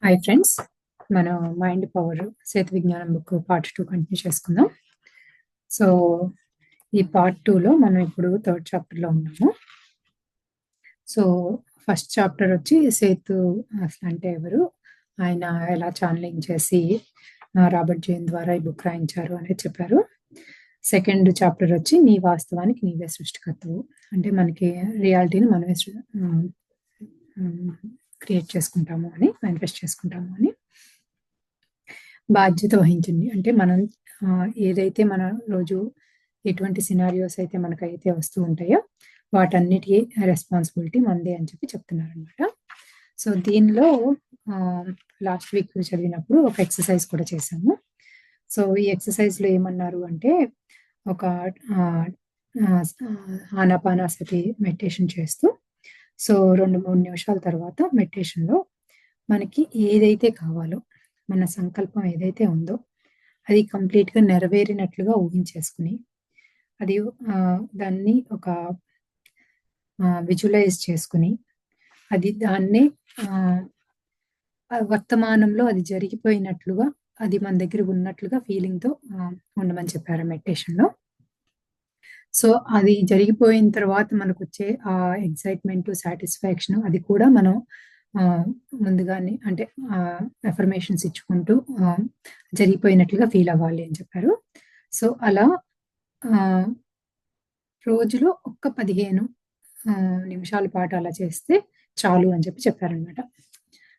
Hi friends, మనం mind power Setu విజ్ఞానం book part 2 continue చేసుకుందాం. సో ఈ పార్ట్ 2లో మనం ఇప్పుడు థర్డ్ చాప్టర్లో ఉన్నాము. సో ఫస్ట్ చాప్టర్ వచ్చి సేతు అసలు అంటే ఎవరు, ఆయన ఎలా ఛానలింగ్ చేసి రాబర్ట్ జైన్ ద్వారా ఈ బుక్ రాయించారు అనేది చెప్పారు. సెకండ్ చాప్టర్ వచ్చి నీ వాస్తవానికి నీవే సృష్టికర్తవు, అంటే మనకి రియాలిటీని మనమే క్రియేట్ చేసుకుంటాము అని, మేనిఫెస్ట్ చేసుకుంటాము అని బాధ్యత వహించింది. అంటే మనం ఏదైతే మన రోజు ఎటువంటి సినారియోస్ అయితే మనకైతే వస్తూ ఉంటాయో వాటన్నిటికీ రెస్పాన్సిబిలిటీ మనదే అని చెప్పి చెప్తున్నారు అనమాట. సో దీనిలో లాస్ట్ వీక్ చదివినప్పుడు ఒక ఎక్సర్సైజ్ కూడా చేశాము. సో ఈ ఎక్సర్సైజ్లో ఏమన్నారు అంటే, ఒక ఆనాపానాసతి మెడిటేషన్ చేస్తూ, సో 2-3 నిమిషాల తర్వాత మెడిటేషన్లో మనకి ఏదైతే కావాలో, మన సంకల్పం ఏదైతే ఉందో అది కంప్లీట్గా నెరవేరినట్లుగా ఊహించేసుకుని, అది దాన్ని ఒక విజువలైజ్ చేసుకుని, అది దాన్నే వర్తమానంలో అది జరిగిపోయినట్లుగా, అది మన దగ్గర ఉన్నట్లుగా ఫీలింగ్తో ఉండమని చెప్పారు మెడిటేషన్లో. సో అది జరిగిపోయిన తర్వాత మనకు వచ్చే ఆ ఎక్సైట్మెంట్, సాటిస్ఫాక్షన్, అది కూడా మనం ముందుగానే అంటే అఫర్మేషన్స్ ఇచ్చుకుంటూ జరిగిపోయినట్లుగా ఫీల్ అవ్వాలి అని చెప్పారు. సో అలా రోజులో ఒక్క 15 నిమిషాల పాటు అలా చేస్తే చాలు అని చెప్పి చెప్పారనమాట.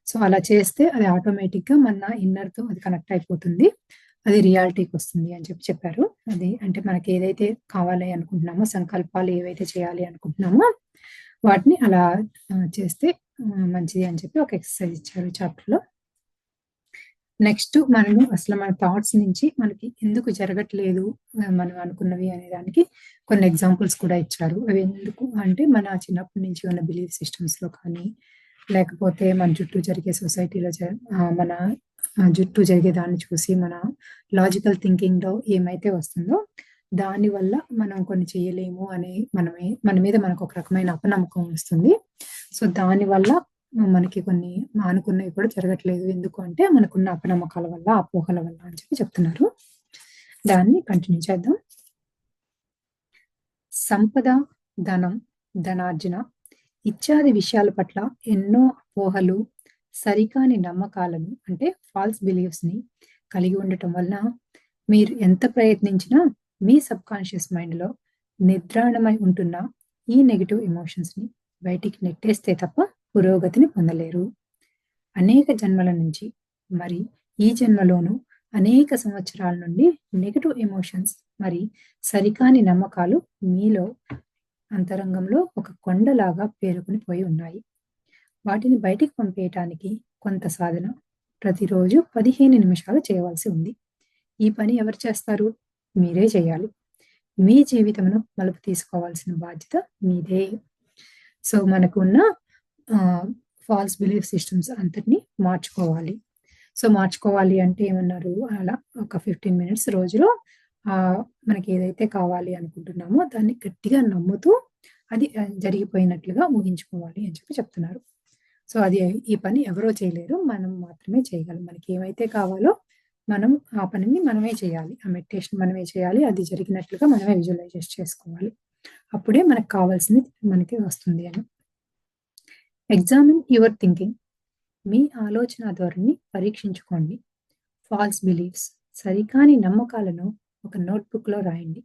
సో అలా చేస్తే అది ఆటోమేటిక్గా మన ఇన్నర్తో అది కనెక్ట్ అయిపోతుంది, అది రియాలిటీకి వస్తుంది అని చెప్పి చెప్పారు. అది అంటే మనకి ఏదైతే కావాలి అనుకుంటున్నామో, సంకల్పాలు ఏవైతే చేయాలి అనుకుంటున్నామో వాటిని అలా చేస్తే మంచిది అని చెప్పి ఒక ఎక్సర్సైజ్ ఇచ్చారు చాప్టర్లో. నెక్స్ట్ మనము అసలు మన థాట్స్ నుంచి మనకి ఎందుకు జరగట్లేదు మనం అనుకున్నవి అనే దానికి కొన్ని ఎగ్జాంపుల్స్ కూడా ఇచ్చారు. అవి ఎందుకు అంటే, మన చిన్నప్పటి నుంచి ఉన్న బిలీఫ్ సిస్టమ్స్లో కానీ, లేకపోతే మన చుట్టూ జరిగే సొసైటీలో మన చుట్టూ జరిగే దాన్ని చూసి మన లాజికల్ థింకింగ్లో ఏమైతే వస్తుందో దానివల్ల మనం కొన్ని చేయలేము అని మన మీద మనకు ఒక రకమైన అపనమ్మకం వస్తుంది. సో దానివల్ల మనకి కొన్ని అనుకున్నవి కూడా జరగట్లేదు. ఎందుకు అంటే మనకున్న అపనమ్మకాల వల్ల, అపోహల వల్ల అని చెప్పి చెప్తున్నారు. దాన్ని కంటిన్యూ చేద్దాం. సంపద, ధనం, ధనార్జన ఇత్యాది విషయాల పట్ల ఎన్నో అపోహలు, సరికాని నమ్మకాలను అంటే ఫాల్స్ బిలీఫ్స్ని కలిగి ఉండటం వలన మీరు ఎంత ప్రయత్నించినా మీ సబ్కాన్షియస్ మైండ్లో నిద్రాణమై ఉంటున్న ఈ నెగిటివ్ ఎమోషన్స్ని బయటికి నెట్టేస్తే తప్ప పురోగతిని పొందలేరు. అనేక జన్మల నుంచి, మరి ఈ జన్మలోనూ అనేక సంవత్సరాల నుండి నెగిటివ్ ఎమోషన్స్ మరి సరికాని నమ్మకాలు మీలో అంతరంగంలో ఒక కొండలాగా పేరుకుని పోయి ఉన్నాయి. వాటిని బయటికి పంపేయటానికి కొంత సాధన ప్రతిరోజు 15 నిమిషాలు చేయవలసి ఉంది. ఈ పని ఎవరు చేస్తారు? మీరే చేయాలి. మీ జీవితమును మలుపు తీసుకోవాల్సిన బాధ్యత మీదే. సో మనకున్న ఫాల్స్ బిలీఫ్ సిస్టమ్స్ అంతటిని మార్చుకోవాలి. సో మార్చుకోవాలి అంటే ఏమన్నారు, అలా ఒక 15 మినిట్స్ రోజులో మనకి ఏదైతే కావాలి అనుకుంటున్నామో దాన్ని గట్టిగా నమ్ముతూ అది జరిగిపోయినట్లుగా ఊహించుకోవాలి అని చెప్పి చెప్తున్నారు. సో అది ఈ పని ఎవరో చేయలేరు, మనం మాత్రమే చేయగలం. మనకి ఏమైతే కావాలో మనం ఆ పనిని మనమే చేయాలి, ఆ మెడిటేషన్ మనమే చేయాలి, అది జరిగినట్లుగా మనమే విజువలైజ్ చేసుకోవాలి. అప్పుడే మనకు కావాల్సింది మనకి వస్తుంది అని. ఎగ్జామిన్ యువర్ థింకింగ్, మీ ఆలోచన ధోరణిని పరీక్షించుకోండి. ఫాల్స్ బిలీఫ్స్, సరికాని నమ్మకాలను ఒక నోట్బుక్లో రాయండి.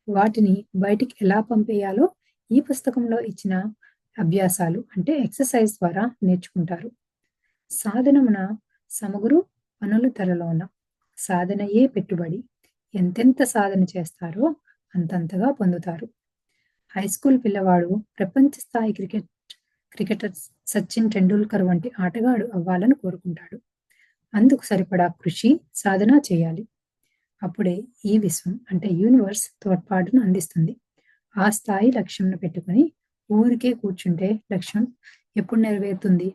వాటిని బయటికి ఎలా పంపేయాలో ఈ పుస్తకంలో ఇచ్చిన అభ్యాసాలు అంటే ఎక్సర్సైజ్ ద్వారా నేర్చుకుంటారు. సాధనమున సమగురు పనుల ధరలోన సాధనయే పెట్టుబడి, ఎంతెంత సాధన చేస్తారో అంతంతగా పొందుతారు. హై స్కూల్ పిల్లవాడు ప్రపంచ స్థాయి క్రికెటర్ సచిన్ టెండూల్కర్ వంటి ఆటగాడు అవ్వాలని కోరుకుంటాడు. అందుకు సరిపడా కృషి, సాధన చేయాలి. అప్పుడే ఈ విశ్వం అంటే యూనివర్స్ తోడ్పాటును అందిస్తుంది. ఆ స్థాయి లక్ష్యంను పెట్టుకుని ఊరికే కూర్చుంటే లక్ష్యం ఎప్పుడు నెరవేరుతుంది?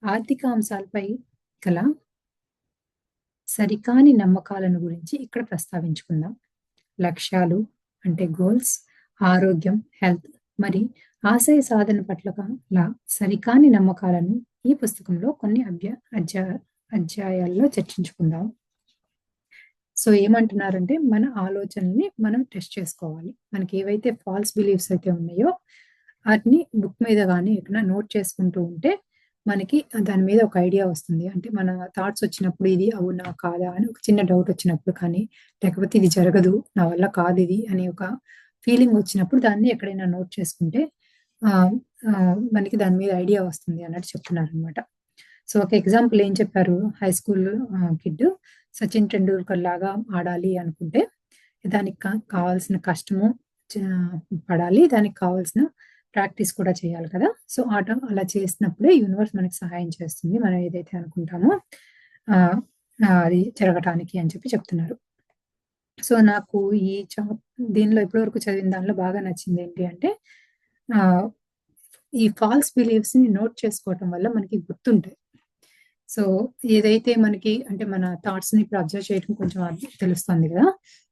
ఆర్థిక అంశాలపై గల సరికాని నమ్మకాలను గురించి ఇక్కడ ప్రస్తావించుకుందాం. లక్ష్యాలు అంటే గోల్స్, ఆరోగ్యం, హెల్త్ మరి ఆశయ సాధన పట్ల సరికాని నమ్మకాలను ఈ పుస్తకంలో కొన్ని అధ్యాయాల్లో చర్చించుకుందాం. సో ఏమంటున్నారంటే మన ఆలోచనల్ని మనం టెస్ట్ చేసుకోవాలి. మనకి ఏవైతే ఫాల్స్ బిలీఫ్స్ అయితే ఉన్నాయో వాటిని బుక్ మీద కానీ ఎక్కడ నోట్ చేసుకుంటూ ఉంటే మనకి దాని మీద ఒక ఐడియా వస్తుంది. అంటే మన థాట్స్ వచ్చినప్పుడు ఇది అవునా కాదా అని ఒక చిన్న డౌట్ వచ్చినప్పుడు కానీ, లేకపోతే ఇది జరగదు నా వల్ల కాదు ఇది అని ఒక ఫీలింగ్ వచ్చినప్పుడు దాన్ని ఎక్కడైనా నోట్ చేసుకుంటే మనకి దాని మీద ఐడియా వస్తుంది అన్నట్టు చెప్తున్నారనమాట. సో ఒక ఎగ్జాంపుల్ ఏం చెప్పారు, high school kid Sachin Tendulkar లాగా ఆడాలి అనుకుంటే దానికి కావాల్సిన కష్టము పడాలి, దానికి కావాల్సిన ప్రాక్టీస్ కూడా చేయాలి కదా. సో ఆట అలా చేసినప్పుడే యూనివర్స్ మనకి సహాయం చేస్తుంది మనం ఏదైతే అనుకుంటామో అది జరగటానికి అని చెప్పి చెప్తున్నారు. సో నాకు ఈ దీనిలో ఇప్పటివరకు చదివిన దానిలో బాగా నచ్చింది ఏంటి అంటే ఈ ఫాల్స్ బిలీఫ్స్ ని నోట్ చేసుకోవటం వల్ల మనకి గుర్తుంటాయి. సో ఏదైతే మనకి అంటే మన థాట్స్ ని ఇప్పుడు అబ్జర్వ్ చేయడం కొంచెం తెలుస్తుంది కదా.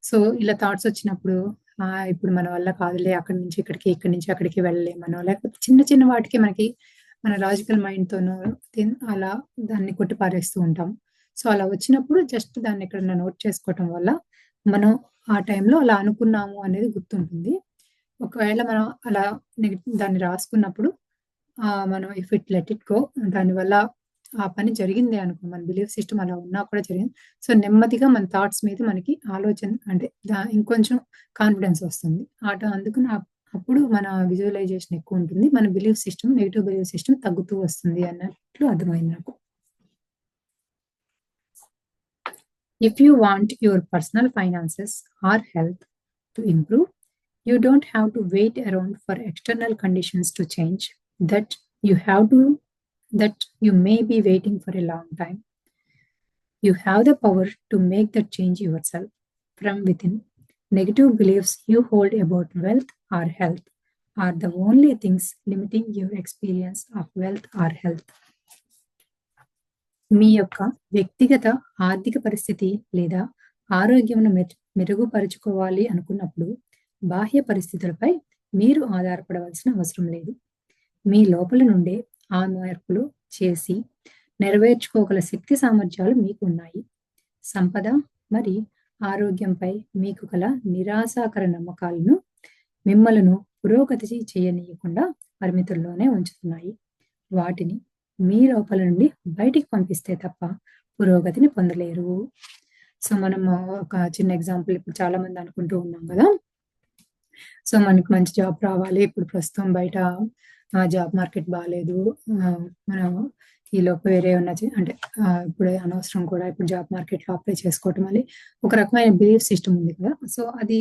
సో ఇలా థాట్స్ వచ్చినప్పుడు ఇప్పుడు మన వల్ల కాదులే, అక్కడి నుంచి ఇక్కడికి, ఇక్కడి నుంచి అక్కడికి వెళ్ళలేమనో, లేకపోతే చిన్న చిన్న వాటికి మనకి మన లాజికల్ మైండ్ తోనో అలా దాన్ని కొట్టిపారేస్తూ ఉంటాం. సో అలా వచ్చినప్పుడు జస్ట్ దాన్ని ఎక్కడన్నా నోట్ చేసుకోవటం వల్ల మనం ఆ టైంలో అలా అనుకున్నాము అనేది గుర్తుంటుంది. ఒకవేళ మనం అలా దాన్ని రాసుకున్నప్పుడు మనం if it let it go, దానివల్ల ఆ పని జరిగింది అనుకో, మన బిలీఫ్ సిస్టమ్ అలా ఉన్నా కూడా జరిగింది. సో నెమ్మదిగా మన థాట్స్ మీద మనకి ఆలోచన అంటే ఇంకొంచెం కాన్ఫిడెన్స్ వస్తుంది అందుకని అప్పుడు మన విజువలైజేషన్ ఎక్కువ ఉంటుంది, మన belief system negative belief system తగ్గుతూ వస్తుంది అన్నట్లు అర్థమైంది నాకు. If you want your personal finances or health to improve, you don't have to wait around for external conditions to change. That you may be waiting for a long time. You have the power to make that change yourself from within. Negative beliefs you hold about wealth or health are the only things limiting your experience of wealth or health. మీ యొక్క వ్యక్తిగత ఆర్థిక పరిస్థితి లేదా ఆరోగ్యమును మెరుగుపరుచుకోవాలి అనుకున్నప్పుడు బాహ్య పరిస్థితులపై మీరు ఆధారపడవలసిన అవసరం లేదు. మీ లోపల నుండే ఆ మార్పులు చేసి నెరవేర్చుకోగల శక్తి సామర్థ్యాలు మీకు ఉన్నాయి. సంపద మరి ఆరోగ్యంపై మీకు గల నిరాశాకర నమ్మకాలను మిమ్మలను పురోగతి చేయనీయకుండా పరిమితుల్లోనే ఉంచుతున్నాయి. వాటిని మీ లోపల నుండి బయటికి పంపిస్తే తప్ప పురోగతిని పొందలేరు. సో మనం ఒక చిన్న ఎగ్జాంపుల్ ఇప్పుడు చాలా మంది అనుకుంటూ ఉన్నాం కదా, సో మనకి మంచి జాబ్ రావాలి, ఇప్పుడు ప్రస్తుతం బయట జాబ్ మార్కెట్ బాగాలేదు, మనం ఈ లోపు వేరే ఉన్న అంటే ఇప్పుడు అనవసరం కూడా ఇప్పుడు జాబ్ మార్కెట్లో అప్లై చేసుకోవటం అని ఒక రకమైన బిలీఫ్ సిస్టమ్ ఉంది కదా. సో అది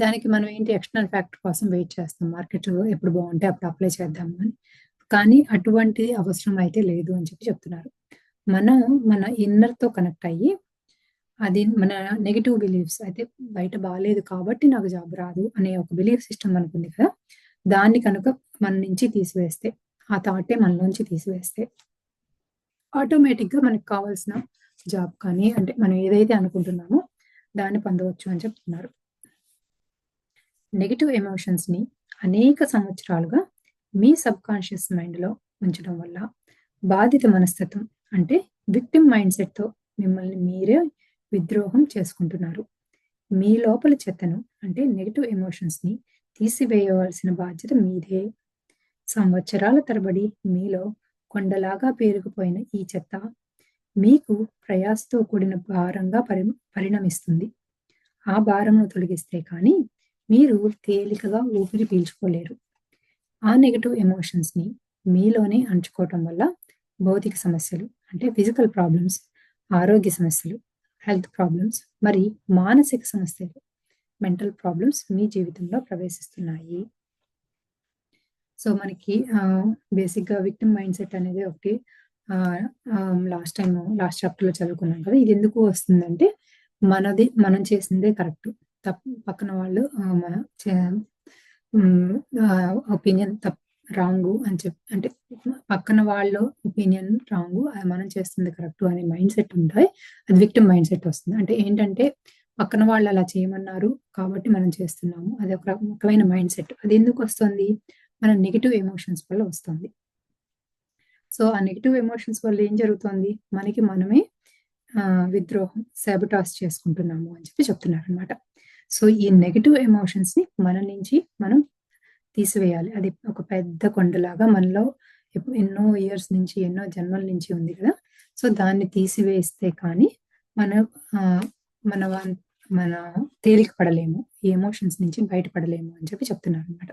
దానికి మనం ఏంటి ఎక్స్టర్నల్ ఫ్యాక్టర్ కోసం వెయిట్ చేస్తాం, మార్కెట్ ఎప్పుడు బాగుంటే అప్పుడు అప్లై చేద్దాము అని. కానీ అటువంటి అవసరం అయితే లేదు అని చెప్పి చెప్తున్నారు. మనం మన ఇన్నర్తో కనెక్ట్ అయ్యి అది మన నెగిటివ్ బిలీఫ్స్ అయితే బయట బాగాలేదు కాబట్టి నాకు జాబ్ రాదు అనే ఒక బిలీఫ్ సిస్టమ్ అనుకుంది కదా, దాన్ని కనుక మన నుంచి తీసివేస్తే, ఆ థాటే మనలోంచి తీసివేస్తే ఆటోమేటిక్గా మనకు కావాల్సిన జాబ్ కానీ అంటే మనం ఏదైతే అనుకుంటున్నామో దాన్ని పొందవచ్చు అని చెప్తున్నారు. నెగిటివ్ ఎమోషన్స్ని అనేక సంవత్సరాలుగా మీ సబ్ కాన్షియస్ మైండ్లో ఉంచడం వల్ల బాధిత మనస్తత్వం అంటే విక్టిమ్ మైండ్ సెట్తో మిమ్మల్ని మీరే విద్రోహం చేసుకుంటున్నారు. మీ లోపల చెత్తను అంటే నెగిటివ్ ఎమోషన్స్ని తీసివేయవలసిన బాధ్యత మీదే. సంవత్సరాల తరబడి మీలో కొండలాగా పేరుకుపోయిన ఈ చెత్త మీకు ప్రయాసతో కూడిన భారంగా పరిణమిస్తుంది. ఆ భారంను తొలగిస్తే కానీ మీరు తేలికగా ఊపిరి పీల్చుకోలేరు. ఆ నెగిటివ్ ఎమోషన్స్ని మీలోనే అంచుకోవటం వల్ల భౌతిక సమస్యలు అంటే ఫిజికల్ ప్రాబ్లమ్స్, ఆరోగ్య సమస్యలు, హెల్త్ ప్రాబ్లమ్స్, మరి మానసిక సమస్యలు, మెంటల్ ప్రాబ్లమ్స్ మీ జీవితంలో ప్రవేశిస్తున్నాయి. సో మనకి బేసిక్గా విక్టిమ్ మైండ్ సెట్ అనేది ఒకటి లాస్ట్ చాప్టర్లో చదువుకున్నాం కదా. ఇది ఎందుకు వస్తుందంటే మనం చేసిందే కరెక్ట్, పక్కన వాళ్ళు మన ఒపీనియన్ రాంగు అని అంటే పక్కన వాళ్ళ ఒపీనియన్ రాంగు, మనం చేస్తుంది కరెక్ట్ అనే మైండ్ సెట్ ఉంటాయి. అది విక్టిమ్ మైండ్ సెట్ వస్తుంది. అంటే ఏంటంటే పక్కన వాళ్ళు అలా చేయమన్నారు కాబట్టి మనం చేస్తున్నాము, అది ఒక రకమైన మైండ్ సెట్. అది ఎందుకు వస్తుంది? మన నెగిటివ్ ఎమోషన్స్ వల్ల వస్తుంది. సో ఆ నెగిటివ్ ఎమోషన్స్ వల్ల ఏం జరుగుతుంది, మనకి మనమే విద్రోహం, సాబొటాజ్ చేసుకుంటున్నాము అని చెప్పి చెప్తున్నారు అనమాట. సో ఈ నెగిటివ్ ఎమోషన్స్ ని మన నుంచి మనం తీసివేయాలి. అది ఒక పెద్ద కొండలాగా మనలో ఎన్నో ఇయర్స్ నుంచి, ఎన్నో జన్మల నుంచి ఉంది కదా. సో దాన్ని తీసివేస్తే కానీ మన మన మన తేలిక పడలేము, ఈ ఎమోషన్స్ నుంచి బయటపడలేము అని చెప్పి చెప్తున్నారు అనమాట.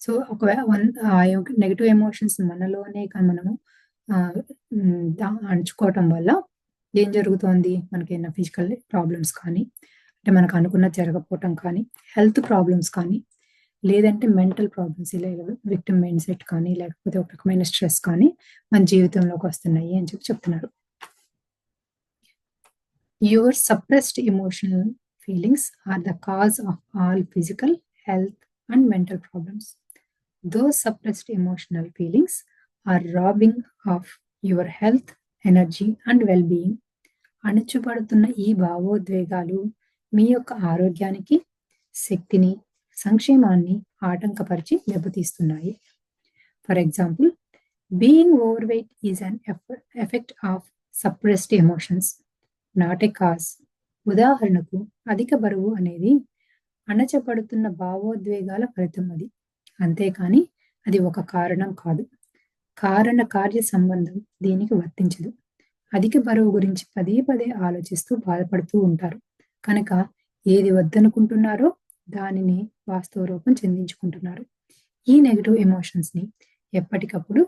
సో ఒకవేళ నెగిటివ్ ఎమోషన్స్ మనలోనే మనము అణుచుకోవటం వల్ల ఏం జరుగుతోంది, మనకి ఏమైనా ఫిజికల్ ప్రాబ్లమ్స్ కానీ, అంటే మనకు అనుకున్నది జరగకపోవటం కానీ, హెల్త్ ప్రాబ్లమ్స్ కానీ, లేదంటే మెంటల్ ప్రాబ్లమ్స్, ఇలా విక్టిమ్ మైండ్ సెట్ కానీ, లేకపోతే ఒక రకమైన స్ట్రెస్ కానీ మన జీవితంలోకి వస్తున్నాయి అని చెప్పి చెప్తున్నారు. Your suppressed emotional feelings are the cause of all physical, health and mental problems. Those suppressed emotional feelings are robbing of your health, energy and well-being. అణుచుపడుతున్న ఈ భావోద్వేగాలు మీ యొక్క ఆరోగ్యానికి, శక్తిని, సంక్షేమాన్ని ఆటంకపరిచి దెబ్బతీస్తున్నాయి. For example, being over weight is an effect of suppressed emotions, not a cause. ఉదాహరణకు, అధిక బరువు అనేది అణచబడుతున్న భావోద్వేగాల ఫలితం, అది అంతేకాని అది ఒక కారణం కాదు. కారణ కార్య సంబంధం దీనికి వర్తించదు. అధిక బరువు గురించి పదే పదే ఆలోచిస్తూ బాధపడుతూ ఉంటారు కనుక ఏది వద్దనుకుంటున్నారో దానిని వాస్తవ రూపం చెందించుకుంటున్నారు. ఈ నెగిటివ్ ఎమోషన్స్ ని ఎప్పటికప్పుడు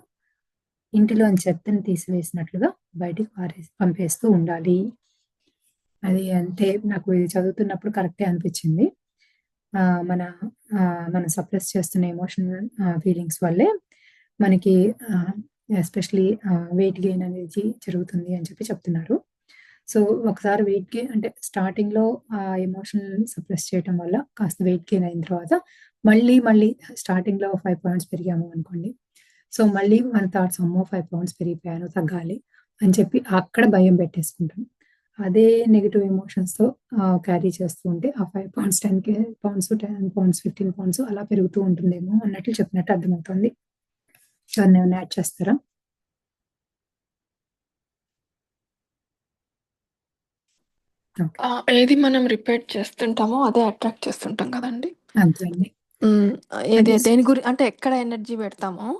ఇంటిలోని చెత్తని తీసివేసినట్లుగా బయటికి పంపేస్తూ ఉండాలి. అది అంటే నాకు ఇది చదువుతున్నప్పుడు కరెక్టే అనిపించింది. మనం సప్రెస్ చేస్తున్న ఎమోషనల్ ఫీలింగ్స్ వల్లే మనకి ఎస్పెషలీ వెయిట్ గెయిన్ అనేది జరుగుతుంది అని చెప్పి చెప్తున్నారు. సో ఒకసారి వెయిట్ గెయిన్ అంటే స్టార్టింగ్ లో ఎమోషనల్ సప్రెస్ చేయటం వల్ల కాస్త వెయిట్ గెయిన్ అయిన తర్వాత మళ్ళీ స్టార్టింగ్ లో 5 pounds పెరిగాము అనుకోండి. సో మళ్ళీ మన థాట్స్, అమ్మో 5 pounds పెరిగిపోయాను, తగ్గాలి అని చెప్పి అక్కడ భయం పెట్టేసుకుంటాం. అదే నెగిటివ్ ఎమోషన్స్ తో క్యారీ చేస్తూ ఉంటే ఆ 5 pounds 10 pounds 10 pounds 15 pounds అలా పెరుగుతూ ఉంటుందేమో అన్నట్లు చెప్పినట్టు అర్థమవుతుంది. దాన్ని ఏమైనా యాడ్ చేస్తారా? ఏది మనం రిపీట్ చేస్తుంటామో అదే అట్రాక్ట్ చేస్తుంటాం కదండి. అంతే అండి. ఏది దేని గురించి అంటే ఎక్కడ ఎనర్జీ పెడతామో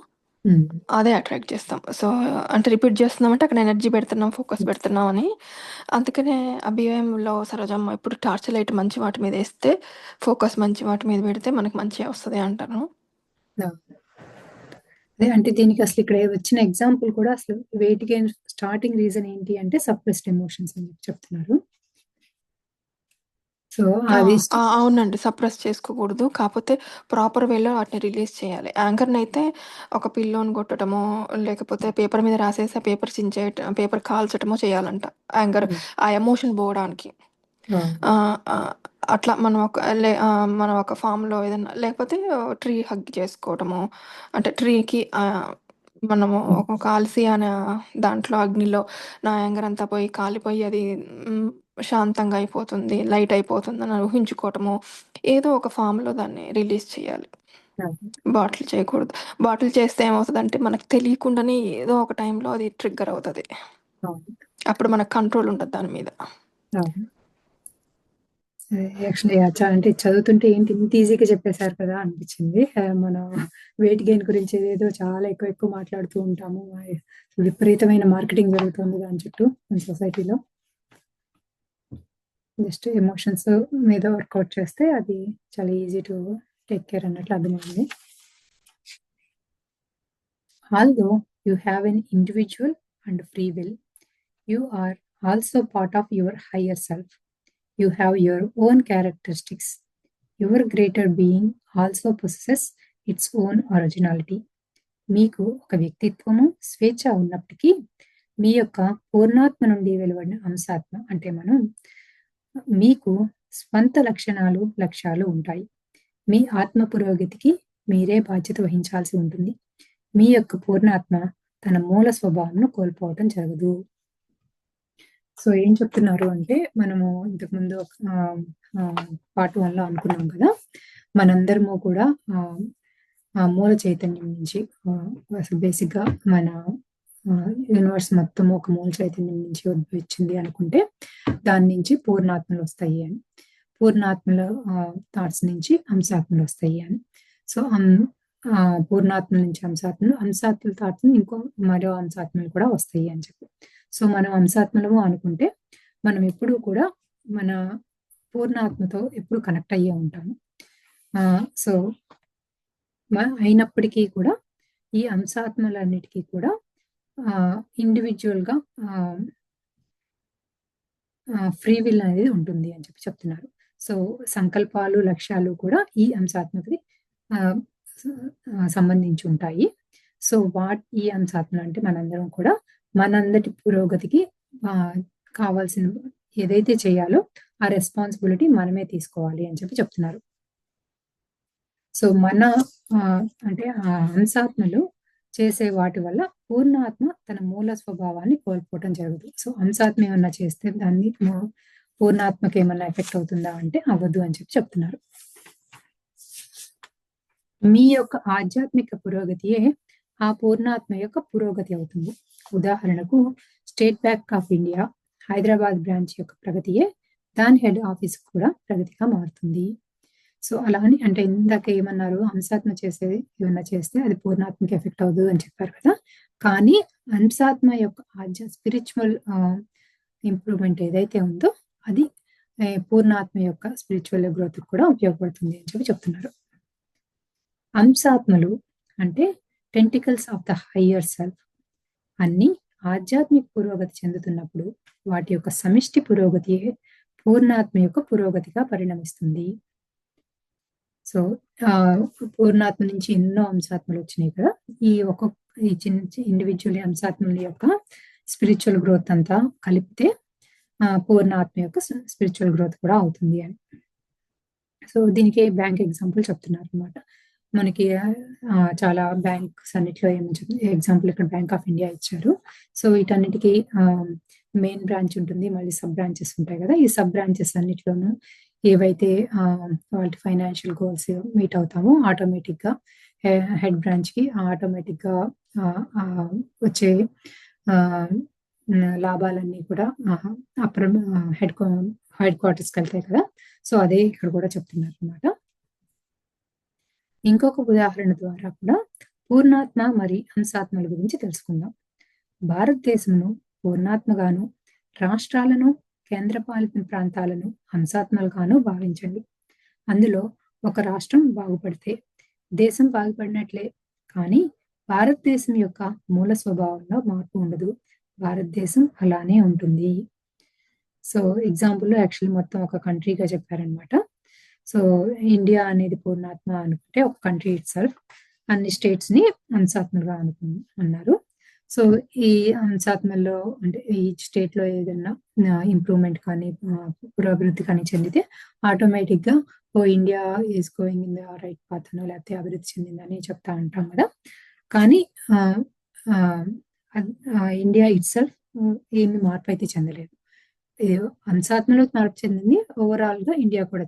అదే అట్రాక్ట్ చేస్తాం. సో అంటే రిపీట్ చేస్తున్నామంటే అక్కడ ఎనర్జీ పెడుతున్నాం, ఫోకస్ పెడుతున్నాం అని. అందుకనే అభినయంలో సరోజమ్మ ఇప్పుడు టార్చ్ లైట్ మంచి వాటి మీద వేస్తే, ఫోకస్ మంచి వాటి మీద పెడితే మనకి మంచిగా వస్తుంది అంటారు. అదే అంటే దీనికి అసలు ఇక్కడ వచ్చిన ఎగ్జాంపుల్ కూడా అసలు వెయిట్ గెయిన్ స్టార్టింగ్ రీజన్ ఏంటి అంటే సప్రెస్డ్ ఎమోషన్స్ అని చెప్తున్నారు. సో అది అవునండి, సప్రెస్ చేసుకోకూడదు, కాకపోతే ప్రాపర్ వేలో వాటిని రిలీజ్ చేయాలి. యాంకర్ని అయితే ఒక పిల్లోని కొట్టడమో లేకపోతే పేపర్ మీద రాసేసి ఆ పేపర్ చించేయటం, పేపర్ కాల్చటమో చేయాలంట యాంకర్ ఆ ఎమోషన్ పోవడానికి. అట్లా మనం ఒక ఫామ్లో ఏదైనా లేకపోతే ట్రీ హగ్ చేసుకోవటము, అంటే ట్రీకి మనము ఒక కాల్సి అనే దాంట్లో అగ్నిలో నా యాంగర్ అంతా పోయి కాలిపోయి అది శాంతంగా అయిపోతుంది, లైట్ అయిపోతుంది అని ఊహించుకోవటము, ఏదో ఒక ఫామ్లో దాన్ని రిలీజ్ చేయాలి. బాటిల్ చేయకూడదు. బాటిల్ చేస్తే ఏమవుతుందంటే మనకు తెలియకుండానే ఏదో ఒక టైంలో అది ట్రిగ్గర్ అవుతుంది, అప్పుడు మనకు కంట్రోల్ ఉండదు దాని మీద. యాక్చువల్లీ అంటే చదువుతుంటే ఏంటి ఇంత ఈజీగా చెప్పేశారు కదా అనిపించింది. మనం వెయిట్ గెయిన్ గురించి ఏదేదో చాలా ఎక్కువ మాట్లాడుతూ ఉంటాము. విపరీతమైన మార్కెటింగ్ జరుగుతుంది దాని చుట్టూ మన సొసైటీలో. జస్ట్ ఎమోషన్స్ మీద వర్కౌట్ చేస్తే అది చాలా ఈజీ టు టేక్ కేర్ అన్నట్లు అర్థమైంది. Although you have an individual and free will, you are also part of your higher self. You have your own characteristics. Your greater being also possesses its own originality. మీకు ఒక వ్యక్తిత్వము, స్వేచ్ఛ ఉన్నప్పటికీ మీ యొక్క పూర్ణాత్మ నుండి వెలువడిన అంశాత్మ అంటే మీకు స్వంత లక్ష్యాలు ఉంటాయి. మీ ఆత్మ పురోగతికి మీరే బాధ్యత వహించాల్సి ఉంటుంది. మీ యొక్క పూర్ణాత్మ తన మూల స్వభావంను కోల్పోవటం జరగదు. సో ఏం చెప్తున్నారు అంటే, మనము ఇంతకుముందు పార్ట్ 1 లో అనుకున్నాం కదా, మనందరము కూడా మూల చైతన్యం నుంచి అసలు బేసిక్ గా మన యూనివర్స్ మొత్తం ఒక మూల చైతన్యం నుంచి ఉద్భవించింది అనుకుంటే దాని నుంచి పూర్ణాత్మలు వస్తాయి అని, పూర్ణాత్మల థాట్స్ నుంచి అంశాత్మలు వస్తాయి అని. సో పూర్ణాత్మల నుంచి అంశాత్మలు, అంశాత్మల థాట్స్ ఇంకో మరో అంశాత్మలు కూడా వస్తాయి అని చెప్పి. సో మనం అంశాత్మలము అనుకుంటే మనం ఎప్పుడూ కూడా మన పూర్ణాత్మతో ఎప్పుడు కనెక్ట్ అయ్యే ఉంటాము. సో అయినప్పటికీ కూడా ఈ అంశాత్మలన్నిటికీ కూడా ఇండివిజువల్గా ఫ్రీ విల్ అనేది ఉంటుంది అని చెప్పి చెప్తున్నారు. సో సంకల్పాలు, లక్ష్యాలు కూడా ఈ అంశాత్మకి సంబంధించి ఉంటాయి. సో ఈ అంశాత్మలు అంటే మనందరం కూడా మనందరి పురోగతికి కావాల్సిన ఏదైతే చేయాలో ఆ రెస్పాన్సిబిలిటీ మనమే తీసుకోవాలి అని చెప్పి చెప్తున్నారు. సో మన అంటే ఆ అంశాత్మలు చేసే వాటి వల్ల పూర్ణాత్మ తన మూల స్వభావాన్ని కోల్పోవటం జరుగుతుంది. సో అంశాత్మ ఏమన్నా చేస్తే దాన్ని పూర్ణాత్మకి ఏమన్నా ఎఫెక్ట్ అవుతుందా అంటే అవ్వదు అని చెప్పి చెప్తున్నారు. మీ యొక్క ఆధ్యాత్మిక పురోగతియే ఆ పూర్ణాత్మ యొక్క పురోగతి అవుతుంది. ఉదాహరణకు state bank of India Hyderabad branch యొక్క ప్రగతియే దాని హెడ్ ఆఫీస్ కూడా ప్రగతిగా మారుతుంది. సో అలా అని అంటే ఇందాక ఏమన్నారు, అంశాత్మ చేసేది ఏమన్నా చేస్తే అది పూర్ణాత్మకి ఎఫెక్ట్ అవ్వదు అని చెప్పారు కదా. కానీ అంశాత్మ యొక్క స్పిరిచువల్ ఇంప్రూవ్మెంట్ ఏదైతే ఉందో అది పూర్ణాత్మ యొక్క స్పిరిచువల్ గ్రోత్ కూడా ఉపయోగపడుతుంది అని చెప్పి చెప్తున్నారు. అంశాత్మలు అంటే tentacles of the higher self. అన్ని ఆధ్యాత్మిక పురోగతి చెందుతున్నప్పుడు వాటి యొక్క సమిష్టి పురోగతి పూర్ణాత్మ యొక్క పురోగతిగా పరిణమిస్తుంది. సో పూర్ణాత్మ నుంచి ఎన్నో అంశాత్మలు వచ్చినాయి కదా. ఈ చిన్న ఇండివిజువల్ అంశాత్మల యొక్క స్పిరిచువల్ గ్రోత్ అంతా కలిపితే పూర్ణాత్మ యొక్క స్పిరిచువల్ గ్రోత్ కూడా అవుతుంది అని. సో దీనికి బ్యాంక్ ఎగ్జాంపుల్ చెప్తున్నారు అనమాట. మనకి చాలా బ్యాంక్స్ అన్నిట్లో ఎగ్జాంపుల్ ఇక్కడ బ్యాంక్ ఆఫ్ ఇండియా ఇచ్చారు. సో వీటన్నిటికీ మెయిన్ బ్రాంచ్ ఉంటుంది, మళ్ళీ సబ్ బ్రాంచెస్ ఉంటాయి కదా. ఈ సబ్ బ్రాంచెస్ అన్నిట్లోనూ ఏవైతే వాళ్ళ ఫైనాన్షియల్ గోల్స్ మీట్ అవుతామో ఆటోమేటిక్గా హెడ్ బ్రాంచ్కి ఆటోమేటిక్గా వచ్చే లాభాలన్నీ కూడా హెడ్ క్వార్టర్స్కి వెళ్తాయి కదా. సో అదే ఇక్కడ కూడా చెప్తున్నారు అనమాట. ఇంకొక ఉదాహరణ ద్వారా కూడా పూర్ణాత్మ మరి అంశాత్మల గురించి తెలుసుకుందాం. భారతదేశంను పూర్ణాత్మగాను, రాష్ట్రాలను, కేంద్రపాలిత ప్రాంతాలను అంశాత్మలుగాను భావించండి. అందులో ఒక రాష్ట్రం బాగుపడితే దేశం బాగుపడినట్లే. కానీ భారతదేశం యొక్క మూల స్వభావంలో మార్పు ఉండదు. భారతదేశం అలానే ఉంటుంది. సో ఎగ్జాంపుల్ యాక్చువల్లీ మొత్తం ఒక కంట్రీగా చెప్పారనమాట. సో ఇండియా అనేది పూర్ణాత్మ అనుకుంటే ఒక కంట్రీ ఇట్ సెల్ఫ్, అన్ని స్టేట్స్ ని అంశాత్మలుగా అన్నారు. సో ఈ అంశాత్మల్లో అంటే ఈ స్టేట్ లో ఏదైనా ఇంప్రూవ్మెంట్ కానీ పురోభివృద్ధి కానీ చెందితే ఆటోమేటిక్ గా India is going in the right path అనో లేకపోతే అభివృద్ధి చెందిందని చెప్తా ఉంటాం కదా. కానీ ఇండియా ఇట్ సెల్ఫ్ ఏమి మార్పు అయితే చెందలేదు. అంశాత్మలో మార్పు చెందింది, ఓవరాల్ గా ఇండియా కూడా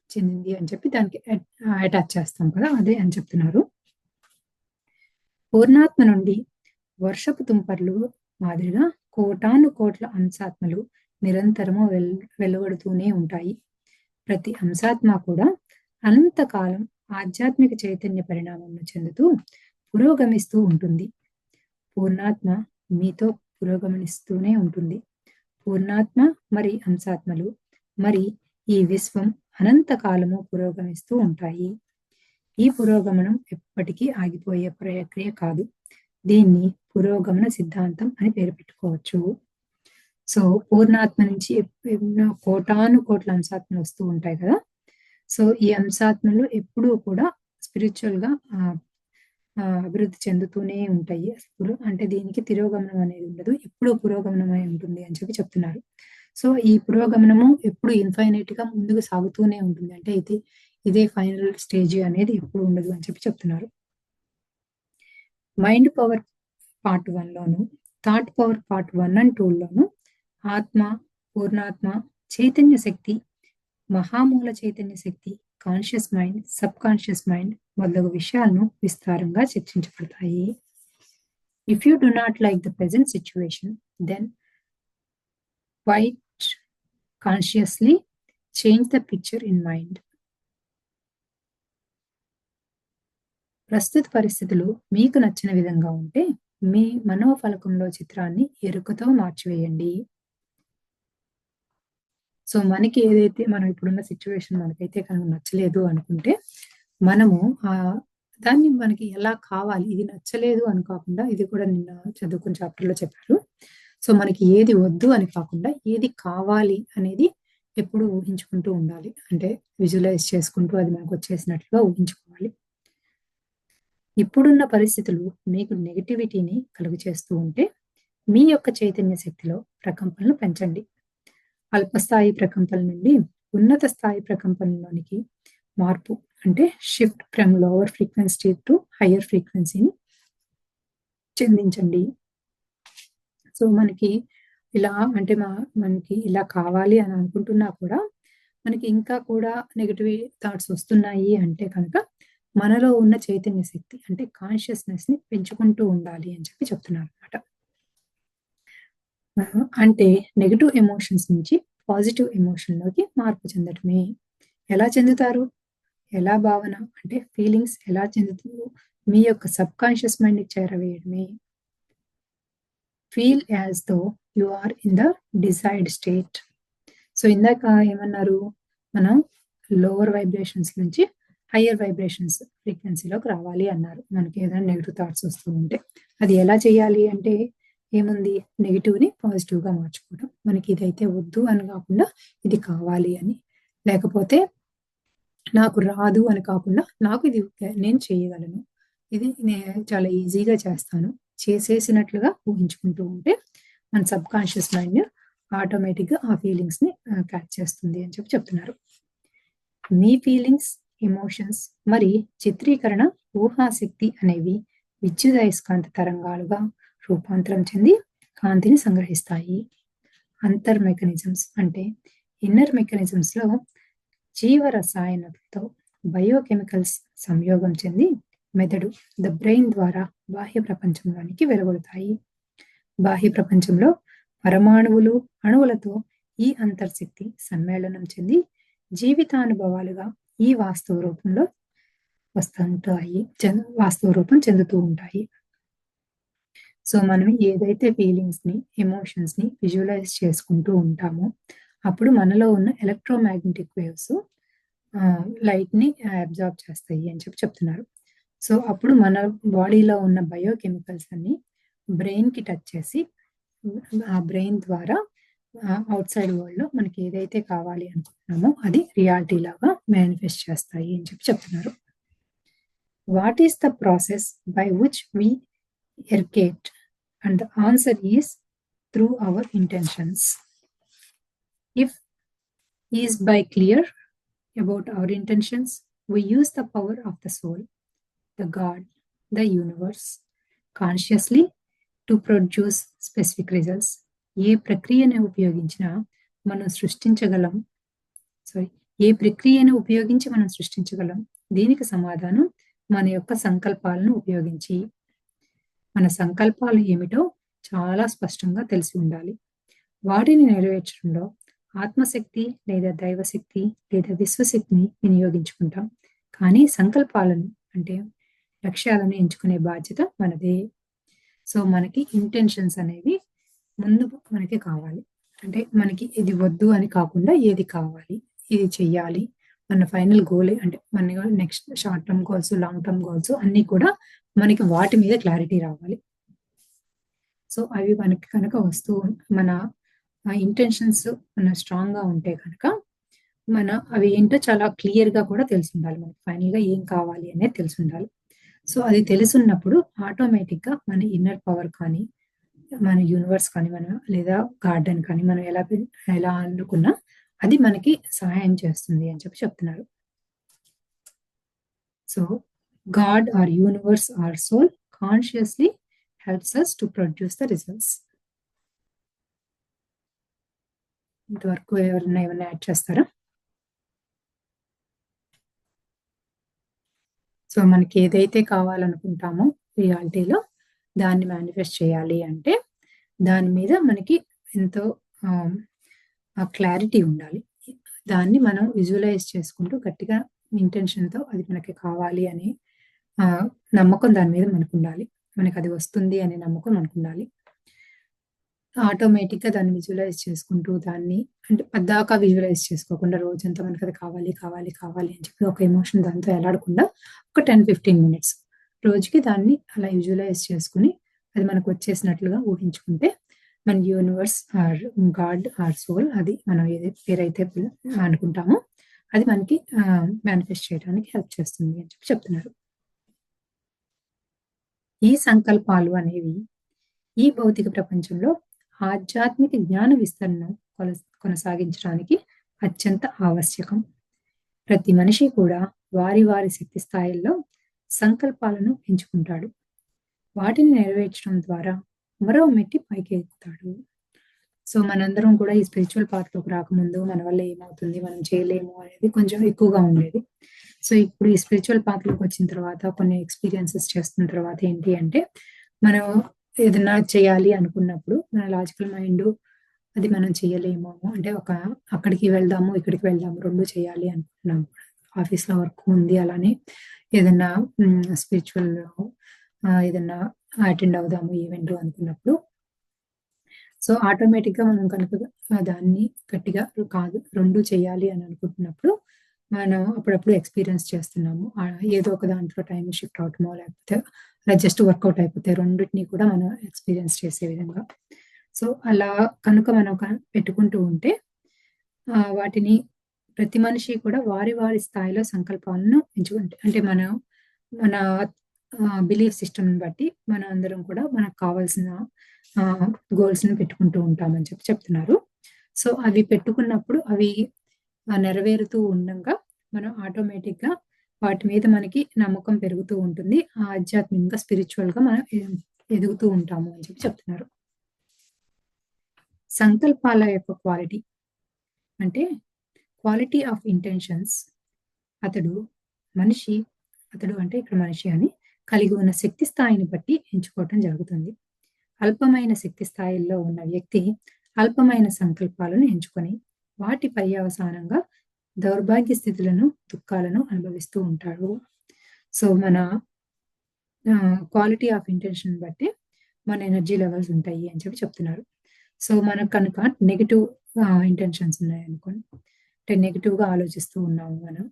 చెందింది అని చెప్పి దానికి అటాచ్ చేస్తాం కదా, అదే అని చెప్తున్నారు. పూర్ణాత్మ నుండి వర్షపు తుంపర్లు మాదిరిగా కోటాను కోట్ల అంశాత్మలు నిరంతరము వెలువడుతూనే ఉంటాయి. ప్రతి అంశాత్మ కూడా అనంతకాలం ఆధ్యాత్మిక చైతన్య పరిణామంను చెందుతూ పురోగమిస్తూ ఉంటుంది. పూర్ణాత్మ మీతో పురోగమనిస్తూనే ఉంటుంది. పూర్ణాత్మ మరి అంశాత్మలు మరి ఈ విశ్వం అనంతకాలము పురోగమిస్తూ ఉంటాయి. ఈ పురోగమనం ఎప్పటికీ ఆగిపోయే ప్రక్రియ కాదు. దీన్ని పురోగమన సిద్ధాంతం అని పేరు పెట్టుకోవచ్చు. సో పూర్ణాత్మ నుంచి కోటాను కోట్ల అంశాత్మలు వస్తూ ఉంటాయి కదా. సో ఈ అంశాత్మలు ఎప్పుడూ కూడా స్పిరిచువల్ గా అభివృద్ధి చెందుతూనే ఉంటాయి. అంటే దీనికి తిరోగమనం అనేది ఉండదు, ఎప్పుడూ పురోగమనమై ఉంటుంది అని చెప్పి చెప్తున్నారు. సో ఈ పురోగమనము ఎప్పుడు ఇన్ఫైనైట్ గా ముందుకు సాగుతూనే ఉంటుంది. అంటే ఇదే ఫైనల్ స్టేజ్ అనేది ఎప్పుడు ఉండదు అని చెప్పి చెప్తున్నారు. మైండ్ పవర్ పార్ట్ 1లోను, థాట్ పవర్ పార్ట్ 1 and 2లోను ఆత్మ, పూర్ణాత్మ, చైతన్య శక్తి, మహామూల చైతన్య శక్తి, conscious mind, subconscious mind మొదలగు విషయాలను విస్తారంగా చర్చించబడతాయి. If you do not like the present situation, then quite consciously change the picture in mind. ప్రస్తుత పరిస్థితులు మీకు నచ్చిన విధంగా ఉంటే మీ మనోఫలకంలో చిత్రాన్ని ఎరుకతో మార్చివేయండి. సో మనకి ఏదైతే మనం ఇప్పుడున్న సిచ్యువేషన్ మనకైతే కనుక నచ్చలేదు అనుకుంటే మనము దాన్ని మనకి ఎలా కావాలి, ఇది నచ్చలేదు అని కాకుండా, ఇది కూడా నిన్న చదువుకున్న చాప్టర్లో చెప్పారు. సో మనకి ఏది వద్దు అని కాకుండా ఏది కావాలి అనేది ఎప్పుడు ఊహించుకుంటూ ఉండాలి. అంటే విజువలైజ్ చేసుకుంటూ అది మనకు వచ్చేసినట్లుగా ఊహించుకోవాలి. ఇప్పుడున్న పరిస్థితులు మీకు నెగటివిటీని కలుగు చేస్తూ ఉంటే మీ యొక్క చైతన్య శక్తిలో ప్రకంపనలు పెంచండి. అల్పస్థాయి ప్రకంపనల నుండి ఉన్నత స్థాయి ప్రకంపనలోనికి మార్పు, అంటే shift from lower frequency to higher ఫ్రీక్వెన్సీని చెందించండి. సో మనకి ఇలా అంటే మనకి ఇలా కావాలి అని అనుకుంటున్నా కూడా మనకి ఇంకా కూడా నెగటివ్ థాట్స్ వస్తున్నాయి అంటే కనుక మనలో ఉన్న చైతన్య శక్తి అంటే కాన్షియస్నెస్ ని పెంచుకుంటూ ఉండాలి అని చెప్పి చెప్తున్నారు అనమాట. అంటే నెగటివ్ ఎమోషన్స్ నుంచి పాజిటివ్ ఎమోషన్లోకి మార్పు చెందటమే. ఎలా చెందుతారు? ఎలా భావన అంటే ఫీలింగ్స్ ఎలా చెందుతారు? మీ యొక్క సబ్ కాన్షియస్ మైండ్కి చేరవేయడమే. Feel as though you are in the desired state. So ఇందాక ఏమన్నారు, మనం లోవర్ వైబ్రేషన్స్ నుంచి హయ్యర్ వైబ్రేషన్స్ ఫ్రీక్వెన్సీలోకి రావాలి అన్నారు. మనకి ఏదైనా నెగిటివ్ థాట్స్ వస్తూ ఉంటే అది ఎలా చేయాలి అంటే ఏముంది, నెగిటివ్ని పాజిటివ్గా మార్చుకోవడం. మనకి ఇదైతే వద్దు అని కాకుండా ఇది కావాలి అని, లేకపోతే నాకు రాదు అని కాకుండా నాకు ఇది నేను చేయగలను, ఇది నేను చాలా ఈజీగా చేస్తాను, చేసేసినట్లుగా ఊహించుకుంటూ ఉంటే మన సబ్ కాన్షియస్ మైండ్ ఆటోమేటిక్గా ఆ ఫీలింగ్స్ని క్యాచ్ చేస్తుంది అని చెప్పి చెప్తున్నారు. మీ ఫీలింగ్స్, ఎమోషన్స్ మరి చిత్రీకరణ, ఊహాశక్తి అనేవి విద్యుదయస్కాంత తరంగాలుగా రూపాంతరం చెంది కాంతిని సంగ్రహిస్తాయి. అంతర్ మెకానిజమ్స్ అంటే ఇన్నర్ మెకానిజమ్స్లో జీవరసాయనాలతో బయోకెమికల్స్ సంయోగం చెంది మెదడు, ద బ్రెయిన్ ద్వారా బాహ్య ప్రపంచంలోనికి వెలువడతాయి. బాహ్య ప్రపంచంలో పరమాణువులు, అణువులతో ఈ అంతర్శక్తి సమ్మేళనం చెంది జీవితానుభవాలుగా ఈ వాస్తవ రూపంలో వాస్తవ రూపం చెందుతూ ఉంటాయి. సో మనం ఏదైతే ఫీలింగ్స్ ని, ఎమోషన్స్ ని విజువలైజ్ చేసుకుంటూ ఉంటామో అప్పుడు మనలో ఉన్న ఎలక్ట్రోమాగ్నెటిక్ వేవ్స్ లైట్ ని అబ్జార్బ్ చేస్తాయి అని చెప్పి చెప్తున్నారు. సో అప్పుడు మన బాడీలో ఉన్న బయోకెమికల్స్ అన్ని బ్రెయిన్ కి టచ్ చేసి ఆ బ్రెయిన్ ద్వారా అవుట్ సైడ్ వరల్డ్ లో మనకి ఏదైతే కావాలి అనుకుంటున్నామో అది రియాలిటీ లాగా మేనిఫెస్ట్ చేస్తాయి అని చెప్పి చెప్తున్నారు. What is the process by which we ఎర్కేట్? And the answer is through our intentions. If is by clear about our intentions, we use the power of the soul, the God, the universe, consciously to produce specific results. ఏ ప్రక్రియను ఉపయోగించినా మనం సృష్టించగలం. ఏ ప్రక్రియను ఉపయోగించి మనం సృష్టించగలం? దీనికి సమాధానం మన యొక్క సంకల్పాలను ఉపయోగించి. మన సంకల్పాలు ఏమిటో చాలా స్పష్టంగా తెలిసి ఉండాలి. వాటిని నెరవేర్చడంలో ఆత్మశక్తి లేదా దైవశక్తి లేదా విశ్వశక్తిని వినియోగించుకుంటాం. కానీ సంకల్పాలను అంటే లక్ష్యాలను ఎంచుకునే బాధ్యత మనదే. సో మనకి ఇంటెన్షన్స్ అనేవి ముందు మనకి కావాలి. అంటే మనకి ఇది వద్దు అని కాకుండా ఏది కావాలి, ఇది చెయ్యాలి, మన ఫైనల్ గోల్ అంటే మన next short term goals, long term goals అన్ని కూడా మనకి వాటి మీద క్లారిటీ రావాలి. సో అవి మనకి కనుక వస్తూ మన ఇంటెన్షన్స్ మన స్ట్రాంగ్ గా ఉంటే కనుక మన అవి ఏంటో చాలా క్లియర్ గా కూడా తెలిసి ఉండాలి. మనకి ఫైనల్ గా ఏం కావాలి అనేది తెలిసి ఉండాలి. సో అది తెలుసున్నప్పుడు ఆటోమేటిక్ గా మన ఇన్నర్ పవర్ కానీ, మన యూనివర్స్ కానీ, మన లేదా గార్డెన్ కానీ మనం ఎలా అనుకున్నా అది మనకి సహాయం చేస్తుంది అని చెప్పి చెప్తున్నారు. So God or universe or soul consciously helps us to produce the results. ఇంతవరకు ఎవరైనా ఏమైనా యాడ్ చేస్తారా? సో మనకి ఏదైతే కావాలనుకుంటామో రియాలిటీలో దాన్ని మేనిఫెస్ట్ చేయాలి అంటే దాని మీద మనకి ఎంతో క్లారిటీ ఉండాలి. దాన్ని మనం విజువలైజ్ చేసుకుంటూ గట్టిగా ఇంటెన్షన్‌తో అది మనకి కావాలి అని నమ్మకం దాని మీద మనకుండాలి. మనకది వస్తుంది అనే నమ్మకం మనకుండాలి. ఆటోమేటిక్‌గా దాన్ని విజువలైజ్ చేసుకుంటూ దాన్ని అంటే పద్దాకా విజువలైజ్ చేసుకోకుండా రోజంతా మనకది కావాలి, కావాలి, కావాలి అని చెప్పి ఒక ఎమోషన్ దాంతో ఎలాడకుండా ఒక 10, 15 మినిట్స్ రోజుకి దాన్ని అలా విజువలైజ్ చేసుకొని అది మనకొచ్చేసినట్లుగా ఊహించుకుంటే మన universe or God or soul అది మనం పేరైతే అనుకుంటామో అది మనకి మేనిఫెస్ట్ చేయడానికి హెల్ప్ చేస్తుంది అని చెప్పి చెప్తున్నారు. ఈ సంకల్పాలు అనేవి ఈ భౌతిక ప్రపంచంలో ఆధ్యాత్మిక జ్ఞాన విస్తరణను కొనసాగించడానికి అత్యంత ఆవశ్యకం. ప్రతి మనిషి కూడా వారి వారి శక్తి స్థాయిల్లో సంకల్పాలను ఎంచుకుంటాడు. వాటిని నెరవేర్చడం ద్వారా మరో మెట్టి పైకి ఎక్కుతాడు. సో మనందరం కూడా ఈ స్పిరిచువల్ పాత్‌లోకి రాకముందు మన వల్ల ఏమవుతుంది, మనం చేయలేము అనేది కొంచెం ఎక్కువగా ఉండేది. సో ఇప్పుడు ఈ స్పిరిచువల్ పాత్‌లోకి వచ్చిన తర్వాత కొన్ని ఎక్స్‌పీరియన్సెస్ చేస్తున్న తర్వాత ఏంటి అంటే, మనం ఏదన్నా చేయాలి అనుకున్నప్పుడు మన లాజికల్ మైండు అది మనం చేయలేము. అంటే అక్కడికి వెళ్దాము, ఇక్కడికి వెళ్దాము 2 చేయాలి అనుకుంటున్నాం. ఆఫీస్‌లో వర్క్ ఉంది. అలానే ఏదన్నా స్పిరిచువల్ ఏదన్నా అటెండ్ అవుదాము ఈవెంట్ అనుకున్నప్పుడు సో ఆటోమేటిక్‌గా మనం కనుక దాన్ని గట్టిగా కాదు 2 చేయాలి అని అనుకుంటున్నప్పుడు మనం అప్పుడప్పుడు ఎక్స్‌పీరియన్స్ చేస్తున్నాము. ఏదో ఒక దాంట్లో టైమ్ షిఫ్ట్ అవటమో లేకపోతే అలా జస్ట్ వర్కౌట్ అయిపోతాయి. రెండిటిని కూడా మనం ఎక్స్‌పీరియన్స్ చేసే విధంగా. సో అలా కనుక మనం పెట్టుకుంటూ ఉంటే వాటిని ప్రతి మనిషి కూడా వారి వారి స్థాయిలో సంకల్పాలను ఎంచుకుంటే అంటే మన బిలీఫ్ సిస్టమ్‌ని బట్టి మనం అందరం కూడా మనకు కావాల్సిన గోల్స్‌ని పెట్టుకుంటూ ఉంటామని చెప్తున్నారు. సో అవి పెట్టుకున్నప్పుడు అవి నెరవేరుతూ ఉండంగా మనం ఆటోమేటిక్‌గా వాటి మీద మనకి నమ్మకం పెరుగుతూ ఉంటుంది. ఆధ్యాత్మికంగా, స్పిరిచువల్‌గా మనం ఎదుగుతూ ఉంటాము అని చెప్తున్నారు. సంకల్పాల యొక్క క్వాలిటీ అంటే క్వాలిటీ ఆఫ్ ఇంటెన్షన్స్ అతడు అంటే ఇక్కడ మనిషి అని కలిగి ఉన్న శక్తి స్థాయిని బట్టి ఎంచుకోవటం జరుగుతుంది. అల్పమైన శక్తి స్థాయిల్లో ఉన్న వ్యక్తి అల్పమైన సంకల్పాలను ఎంచుకొని వాటి పర్యవసానంగా దౌర్భాగ్య స్థితులను, దుఃఖాలను అనుభవిస్తూ ఉంటాడు. సో మన క్వాలిటీ ఆఫ్ ఇంటెన్షన్ బట్టి మన ఎనర్జీ లెవెల్స్ ఉంటాయి అని చెప్తున్నారు. సో మనకు కనుక నెగెటివ్ ఇంటెన్షన్స్ ఉన్నాయనుకోండి, అంటే నెగెటివ్‌గా ఆలోచిస్తూ ఉన్నాము మనం.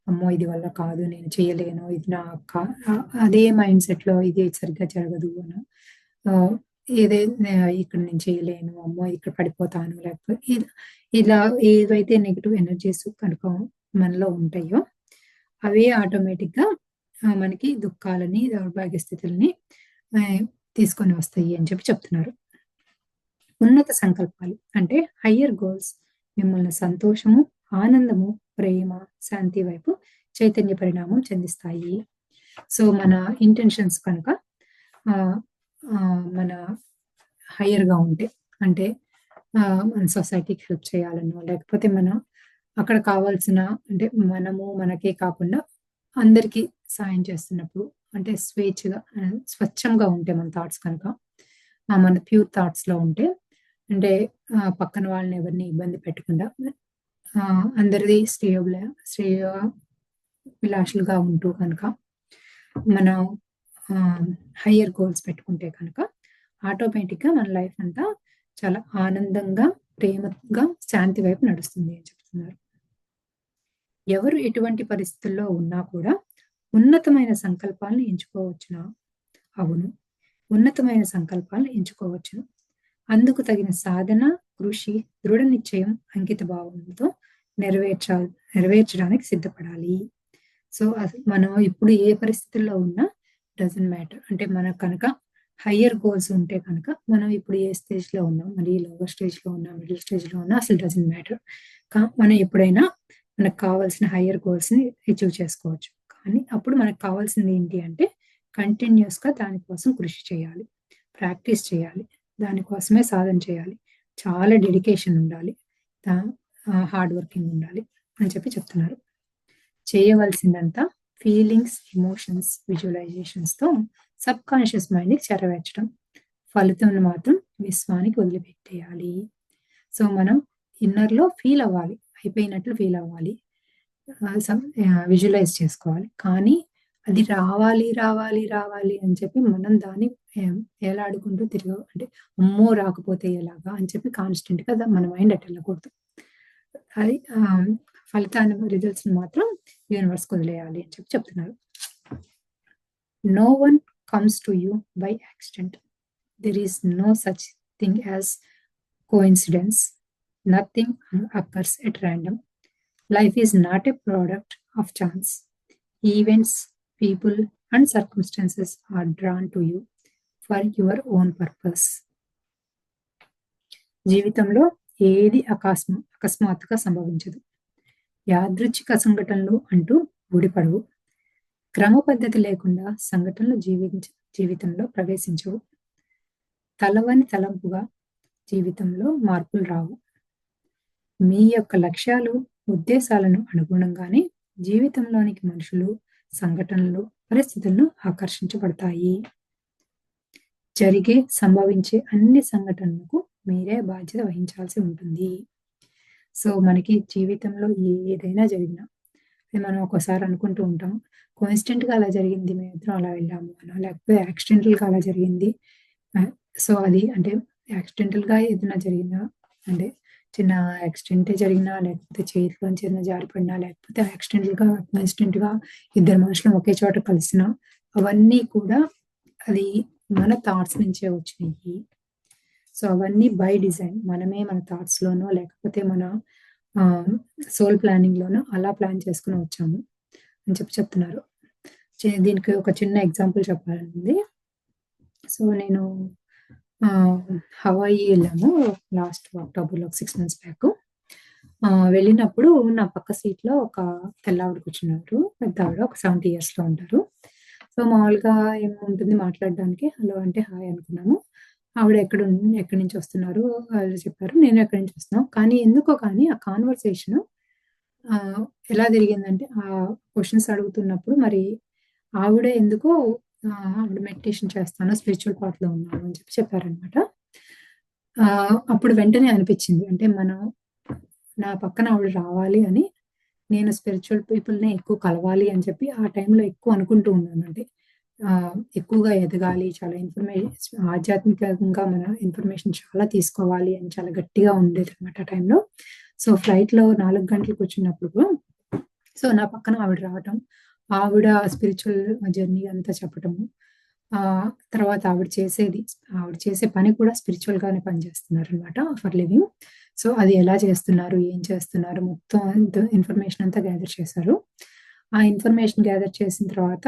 అమ్మో! ఇది వల్ల కాదు, నేను చేయలేను, ఇది అదే మైండ్ సెట్‌లో ఇది సరిగ్గా జరగదు అని ఇక్కడ నేను చేయలేను, అమ్మో! ఇక్కడ పడిపోతాను లేకపోతే ఇలా ఏవైతే నెగెటివ్ ఎనర్జీస్ కనుక మనలో ఉంటాయో అవే ఆటోమేటిక్‌గా మనకి దుఃఖాలని, దౌర్భాగ్య స్థితులని తీసుకొని వస్తాయి అని చెప్తున్నారు. ఉన్నత సంకల్పాలు అంటే హయ్యర్ గోల్స్ మిమ్మల్ని సంతోషము, ఆనందము, ప్రేమ, శాంతి వైపు చైతన్య పరిణామం చెందిస్తాయి. సో మన ఇంటెన్షన్స్ కనుక మన హయ్యర్‌గా ఉంటే అంటే మన సొసైటీకి హెల్ప్ చేయాలనో లేకపోతే అక్కడ కావాల్సిన అంటే మనకే కాకుండా అందరికీ సాయం చేస్తున్నప్పుడు అంటే స్వేచ్ఛగా స్వచ్ఛంగా ఉంటే మన థాట్స్ కనుక మన ప్యూర్ థాట్స్‌లో ఉంటే అంటే పక్కన వాళ్ళని ఎవరిని ఇబ్బంది పెట్టకుండా అందరిది శ్రేయోభిలాషులుగా ఉంటూ కనుక మనం హయ్యర్ గోల్స్ పెట్టుకుంటే కనుక ఆటోమేటిక్‌గా మన లైఫ్ అంతా చాలా ఆనందంగా, ప్రేమగా, శాంతి వైపు నడుస్తుంది అని చెప్తున్నారు. ఎవరు ఎటువంటి పరిస్థితుల్లో ఉన్నా కూడా ఉన్నతమైన సంకల్పాలను ఎంచుకోవచ్చునా? అవును. ఉన్నతమైన సంకల్పాలను ఎంచుకోవచ్చును. అందుకు తగిన సాధన, కృషి, దృఢ నిశ్చయం, అంకిత భావంతో నెరవేర్చడానికి సిద్ధపడాలి. సో మనం ఇప్పుడు ఏ పరిస్థితుల్లో ఉన్నా డజంట్ మ్యాటర్. అంటే మనకు కనుక హయ్యర్ గోల్స్ ఉంటే కనుక మనం ఇప్పుడు ఏ స్టేజ్‌లో ఉన్నాం, మరి లోవర్ స్టేజ్‌లో ఉన్నా, మిడిల్ స్టేజ్‌లో ఉన్నా అసలు డజంట్ మ్యాటర్. మనం ఎప్పుడైనా మనకు కావాల్సిన హయ్యర్ గోల్స్‌ని అచీవ్ చేసుకోవచ్చు. కానీ అప్పుడు మనకు కావాల్సింది ఏంటి అంటే కంటిన్యూయస్‌గా దానికోసం కృషి చేయాలి. ప్రాక్టీస్ చేయాలి. దానికోసమే సాధన చేయాలి. చాలా డెడికేషన్ ఉండాలి. హార్డ్ వర్కింగ్ ఉండాలి అని చెప్తున్నారు. చేయవలసిందంతా ఫీలింగ్స్, ఎమోషన్స్, విజువలైజేషన్స్‌తో సబ్ కాన్షియస్ మైండ్కి చేరవేర్చడం. ఫలితం మాత్రం విశ్వానికి వదిలిపెట్టేయాలి. సో మనం ఇన్నర్లో ఫీల్ అవ్వాలి, అయిపోయినట్లు ఫీల్ అవ్వాలి, విజువలైజ్ చేసుకోవాలి. కానీ అది రావాలి రావాలి రావాలి అని చెప్పి మనం దాన్ని ఏలాడుకుంటూ అంటే అమ్మో రాకపోతే ఎలాగా అని చెప్పి కాన్స్టెంట్గా మన మైండ్ అటు వెళ్ళకూడదు. అది ఫలితాన్ని రిజల్ట్స్ మాత్రం యూనివర్స్కి వదిలేయాలి అని చెప్పి చెప్తున్నారు. No one comes to you by accident. There is no such thing as coincidence. Nothing occurs at random. Life is not a product of chance. Events, people, and circumstances are drawn to you for your own purpose. జీవితంలో ఏది అకస్మాత్తుగా సంభవించదు. యాదృచ్ఛిక సంఘటనలు అంటూ ఊడిపడవు. క్రమ పద్ధతి లేకుండా సంఘటనలు జీవితంలో ప్రవేశించవు. తలవని తలంపుగా జీవితంలో మార్పులు రావు. మీ యొక్క లక్ష్యాలు, ఉద్దేశాలను అనుగుణంగానే జీవితంలోనికి మనుషులు, సంఘటనలు, పరిస్థితులను ఆకర్షించబడతాయి. సంభవించే అన్ని సంఘటనలకు మీరే బాధ్యత వహించాల్సి ఉంటుంది. సో మనకి జీవితంలో ఏదైనా జరిగినా అది మనం ఒకసారి అనుకుంటూ ఉంటాం, కోఇన్సిడెంట్గా అలా జరిగింది, మేమిద్దరం అలా వెళ్ళాము అనో, లేకపోతే యాక్సిడెంటల్గా అలా జరిగింది. సో అది అంటే యాక్సిడెంటల్గా ఏదైనా జరిగినా, అంటే చిన్న యాక్సిడెంటే జరిగినా, లేకపోతే చేతిలోంచి ఏదైనా జారిపడినా, లేకపోతే యాక్సిడెంటల్గా కోఇన్సిడెంట్గా ఇద్దరు మనుషులు ఒకే చోట కలిసినా, అవన్నీ కూడా అది మన థాట్స్ నుంచే వచ్చినాయి. సో అవన్నీ బై డిజైన్ మనమే మన థాట్స్లోనో లేకపోతే మన సోల్ ప్లానింగ్లోనో అలా ప్లాన్ చేసుకుని వచ్చాము అని చెప్తున్నారు. దీనికి ఒక చిన్న ఎగ్జాంపుల్ చెప్పాలండి. సో నేను హవాయి వెళ్ళాము లాస్ట్ అక్టోబర్లో, 6 months బ్యాక్. వెళ్ళినప్పుడు నా పక్క సీట్లో ఒక తెల్లావిడ కూర్చున్నారు, పెద్ద ఆవిడ, ఒక 70 years ఉంటారు. సో మామూలుగా ఏముంటుంది మాట్లాడడానికి, హలో అంటే హాయ్ అనుకున్నాము. ఆవిడ ఎక్కడి నుంచి వస్తున్నారు వాళ్ళు చెప్పారు, నేను ఎక్కడి నుంచి వస్తున్నాను. కానీ ఎందుకో కానీ ఆ కాన్వర్సేషన్ ఎలా జరిగిందంటే, ఆ క్వశ్చన్స్ అడుగుతున్నప్పుడు మరి ఆవిడ ఎందుకో ఆవిడ మెడిటేషన్ చేస్తాను, స్పిరిచువల్ పార్ట్లో ఉన్నాను అని చెప్పారనమాట. అప్పుడు వెంటనే అనిపించింది, అంటే నా పక్కన ఆవిడ రావాలి అని, నేను స్పిరిచువల్ పీపుల్ని ఎక్కువ కలవాలి అని చెప్పి ఆ టైంలో ఎక్కువ అనుకుంటూ ఉన్నాను. అంటే ఎక్కువగా ఎదగాలి, చాలా ఆధ్యాత్మికంగా మన ఇన్ఫర్మేషన్ చాలా తీసుకోవాలి అని చాలా గట్టిగా ఉండేది అనమాట ఆ టైంలో. సో ఫ్లైట్లో 4 గంటలు కూర్చున్నప్పుడు సో నా పక్కన ఆవిడ రావటం, ఆవిడ స్పిరిచువల్ జర్నీ అంతా చెప్పటము, తర్వాత ఆవిడ చేసే పని కూడా స్పిరిచువల్ గానే పనిచేస్తున్నారు అనమాట, ఫర్ లివింగ్. సో అది ఎలా చేస్తున్నారు, ఏం చేస్తున్నారు, మొత్తం ఇన్ఫర్మేషన్ అంతా గ్యాదర్ చేశారు. ఆ ఇన్ఫర్మేషన్ గ్యాదర్ చేసిన తర్వాత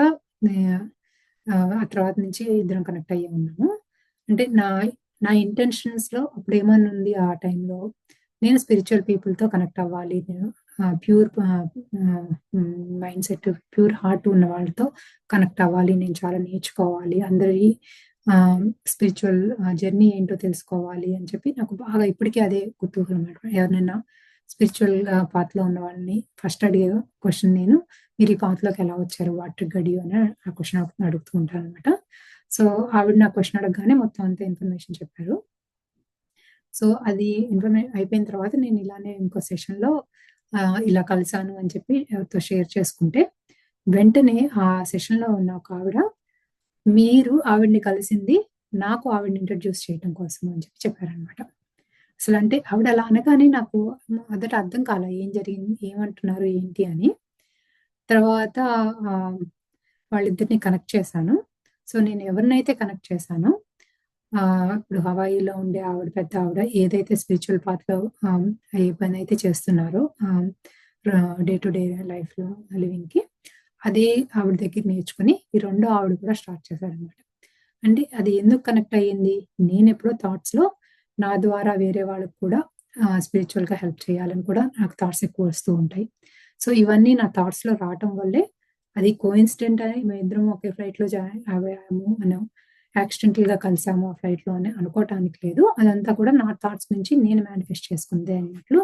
ఆ తర్వాత నుంచి ఇద్దరం కనెక్ట్ అయ్యే ఉన్నాము. అంటే నా ఇంటెన్షన్స్లో అప్పుడు ఏమన్నా ఉంది ఆ టైంలో, నేను స్పిరిచువల్ పీపుల్తో కనెక్ట్ అవ్వాలి, నేను pure mind set, pure heart ఉన్న వాళ్ళతో కనెక్ట్ అవ్వాలి, నేను చాలా నేర్చుకోవాలి, అందరి స్పిరిచువల్ జర్నీ ఏంటో తెలుసుకోవాలి అని చెప్పి నాకు బాగా ఇప్పటికీ అదే కుతూహలం అనమాట. ఎవరినైనా స్పిరిచువల్ పాత్లో ఉన్న వాళ్ళని ఫస్ట్ అడిగే క్వశ్చన్ నేను, మీరు ఈ పాత్లోకి ఎలా వచ్చారు, వాట్ ట్రిగ్గర్డ్ యు అని ఆ క్వశ్చన్ అడుగుతూ ఉంటాను అనమాట. సో ఆవిడ నా క్వశ్చన్ అడగగానే మొత్తం అంతా ఇన్ఫర్మేషన్ చెప్పారు. సో అది అయిపోయిన తర్వాత నేను ఇలానే ఇంకో సెషన్లో ఇలా కలిసాను అని చెప్పి ఎవరితో షేర్ చేసుకుంటే, వెంటనే ఆ సెషన్లో ఉన్న ఒక ఆవిడ, మీరు ఆవిడ్ని కలిసింది నాకు ఆవిడని ఇంట్రడ్యూస్ చేయడం కోసం అని చెప్పారనమాట. అసలు అంటే ఆవిడ అలా అనగానే నాకు మొదట అర్థం కాల, ఏం జరిగింది, ఏమంటున్నారు ఏంటి అని. తర్వాత వాళ్ళిద్దరిని కనెక్ట్ చేశాను. సో నేను ఎవరినైతే కనెక్ట్ చేశానో, ఇప్పుడు హవాయిలో ఉండే ఆవిడ, పెద్ద ఆవిడ, ఏదైతే స్పిరిచువల్ పాత్లో ఏ పని అయితే చేస్తున్నారో డే టు డే లైఫ్లో లివింగ్కి, అదే ఆవిడ దగ్గర నేర్చుకుని ఈ రెండో ఆవిడ కూడా స్టార్ట్ చేశారనమాట. అంటే అది ఎందుకు కనెక్ట్ అయ్యింది, నేను ఎప్పుడో థాట్స్లో నా ద్వారా వేరే వాళ్ళకు కూడా స్పిరిచువల్గా హెల్ప్ చేయాలని కూడా నాకు థాట్స్ ఎక్కువ వస్తూ ఉంటాయి. సో ఇవన్నీ నా థాట్స్లో రావటం వల్లే అది కోఇన్సిడెంట్ అని మేమిద్దరం ఒకే ఫ్లైట్లో జాయిన్ అయ్యాము, మనం యాక్సిడెంటల్గా కలిసాము ఆ ఫ్లైట్లో అని అనుకోవటానికి లేదు. అదంతా కూడా నా థాట్స్ నుంచి నేను మేనిఫెస్ట్ చేసుకుంది అన్నట్లు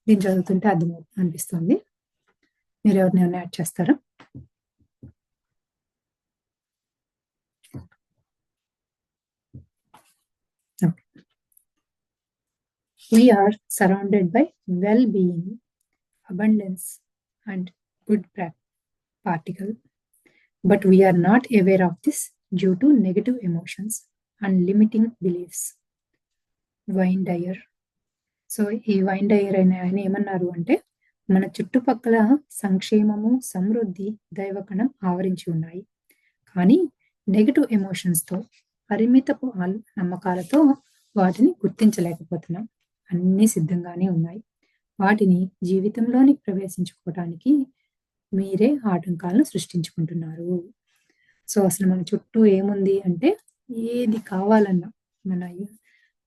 దీన్ని చదువుతుంటే అనిపిస్తుంది. మీరు ఎవరిని యాడ్ చేస్తారా? We are surrounded by well-being, abundance, and good particle, but we are not aware of this due to negative emotions and limiting beliefs. Wayne Dyer. So ఈ వైన్ డయర్ అయిన ఆయన ఏమన్నారు అంటే, మన చుట్టుపక్కల సంక్షేమము, సమృద్ధి, దైవకణం ఆవరించి ఉన్నాయి. కానీ నెగటివ్ ఎమోషన్స్తో, పరిమితపు నమ్మకాలతో వాటిని గుర్తించలేకపోతున్నాం. అన్నీ సిద్ధంగానే ఉన్నాయి. వాటిని జీవితంలోని ప్రవేశించుకోవడానికి మీరే ఆటంకాలను సృష్టించుకుంటున్నారు. సో అసలు మన చుట్టూ ఏముంది అంటే, ఏది కావాలన్నా మన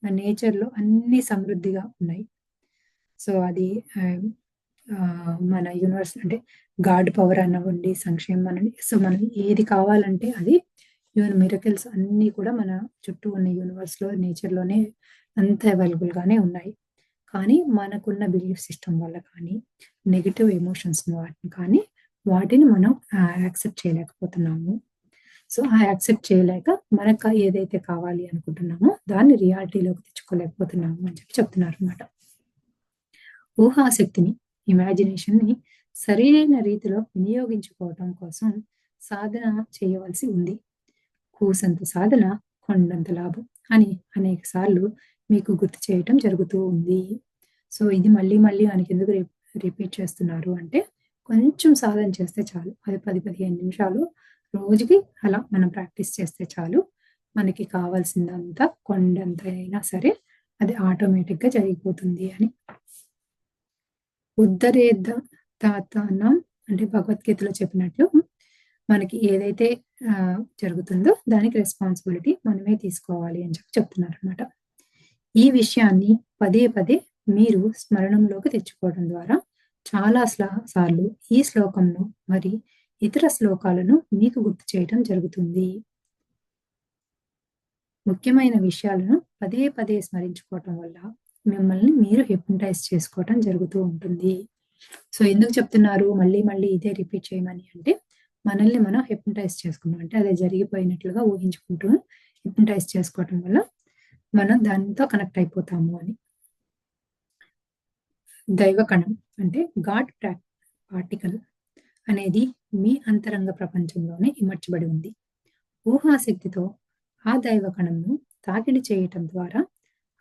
నేచర్లో అన్ని సమృద్ధిగా ఉన్నాయి. సో అది మన యూనివర్స్ అంటే గాడ్ పవర్ అనివ్వండి, సంక్షేమం అనండి. సో మనం ఏది కావాలంటే అది మిరకల్స్ అన్నీ కూడా మన చుట్టూ ఉన్న యూనివర్స్లో, నేచర్లోనే అంత అవైలబుల్గానే ఉన్నాయి. కానీ మనకున్న బిలీఫ్ సిస్టమ్ వల్ల కానీ, నెగిటివ్ ఎమోషన్స్ వాటిని కానీ వాటిని మనం యాక్సెప్ట్ చేయలేకపోతున్నాము. సో ఆ యాక్సెప్ట్ చేయలేక మనకు ఏదైతే కావాలి అనుకుంటున్నామో దాన్ని రియాలిటీలోకి తెచ్చుకోలేకపోతున్నాము అని చెప్తున్నారు అనమాట. ఊహాశక్తిని, ఇమాజినేషన్ని సరైన రీతిలో వినియోగించుకోవటం కోసం సాధన చేయవలసి ఉంది. కూసంత సాధన కొండంత లాభం అని అనేక సార్లు మీకు గుర్తు చేయటం జరుగుతూ ఉంది. సో ఇది మళ్ళీ మళ్ళీ మనకి ఎందుకు రిపీట్ చేస్తున్నారు అంటే, కొంచెం సాధన చేస్తే చాలు. అది 10-15 నిమిషాలు రోజుకి అలా మనం ప్రాక్టీస్ చేస్తే చాలు. మనకి కావాల్సిందంతా కొండంత అయినా సరే అది ఆటోమేటిక్గా జరిగిపోతుంది అని. ఉద్ధరేద్ద తాతనం అంటే భగవద్గీతలో చెప్పినట్లు మనకి ఏదైతే జరుగుతుందో దానికి రెస్పాన్సిబిలిటీ మనమే తీసుకోవాలి అని చెప్తున్నారు అనమాట. ఈ విషయాన్ని పదే పదే మీరు స్మరణంలోకి తెచ్చుకోవడం ద్వారా చాలా సార్లు ఈ శ్లోకంను మరి ఇతర శ్లోకాలను మీకు గుర్తు చేయడం జరుగుతుంది. ముఖ్యమైన విషయాలను పదే పదే స్మరించుకోవటం వల్ల మిమ్మల్ని మీరు హిప్నటైజ్ చేసుకోవటం జరుగుతూ ఉంటుంది. సో ఎందుకు చెప్తున్నారు మళ్ళీ మళ్ళీ ఇదే రిపీట్ చేయమని అంటే, మనల్ని మనం హిప్నటైజ్ చేసుకున్నాం అంటే అదే జరిగిపోయినట్లుగా ఊహించుకుంటూ హిప్నటైజ్ చేసుకోవటం వల్ల మనం దానితో కనెక్ట్ అయిపోతాము అని. దైవకణం అంటే గాడ్ పార్టికల్ అనేది మీ అంతరంగ ప్రపంచంలోనే ఇమర్చబడి ఉంది. ఊహాశక్తితో ఆ దైవకణంను తాకిడి చేయటం ద్వారా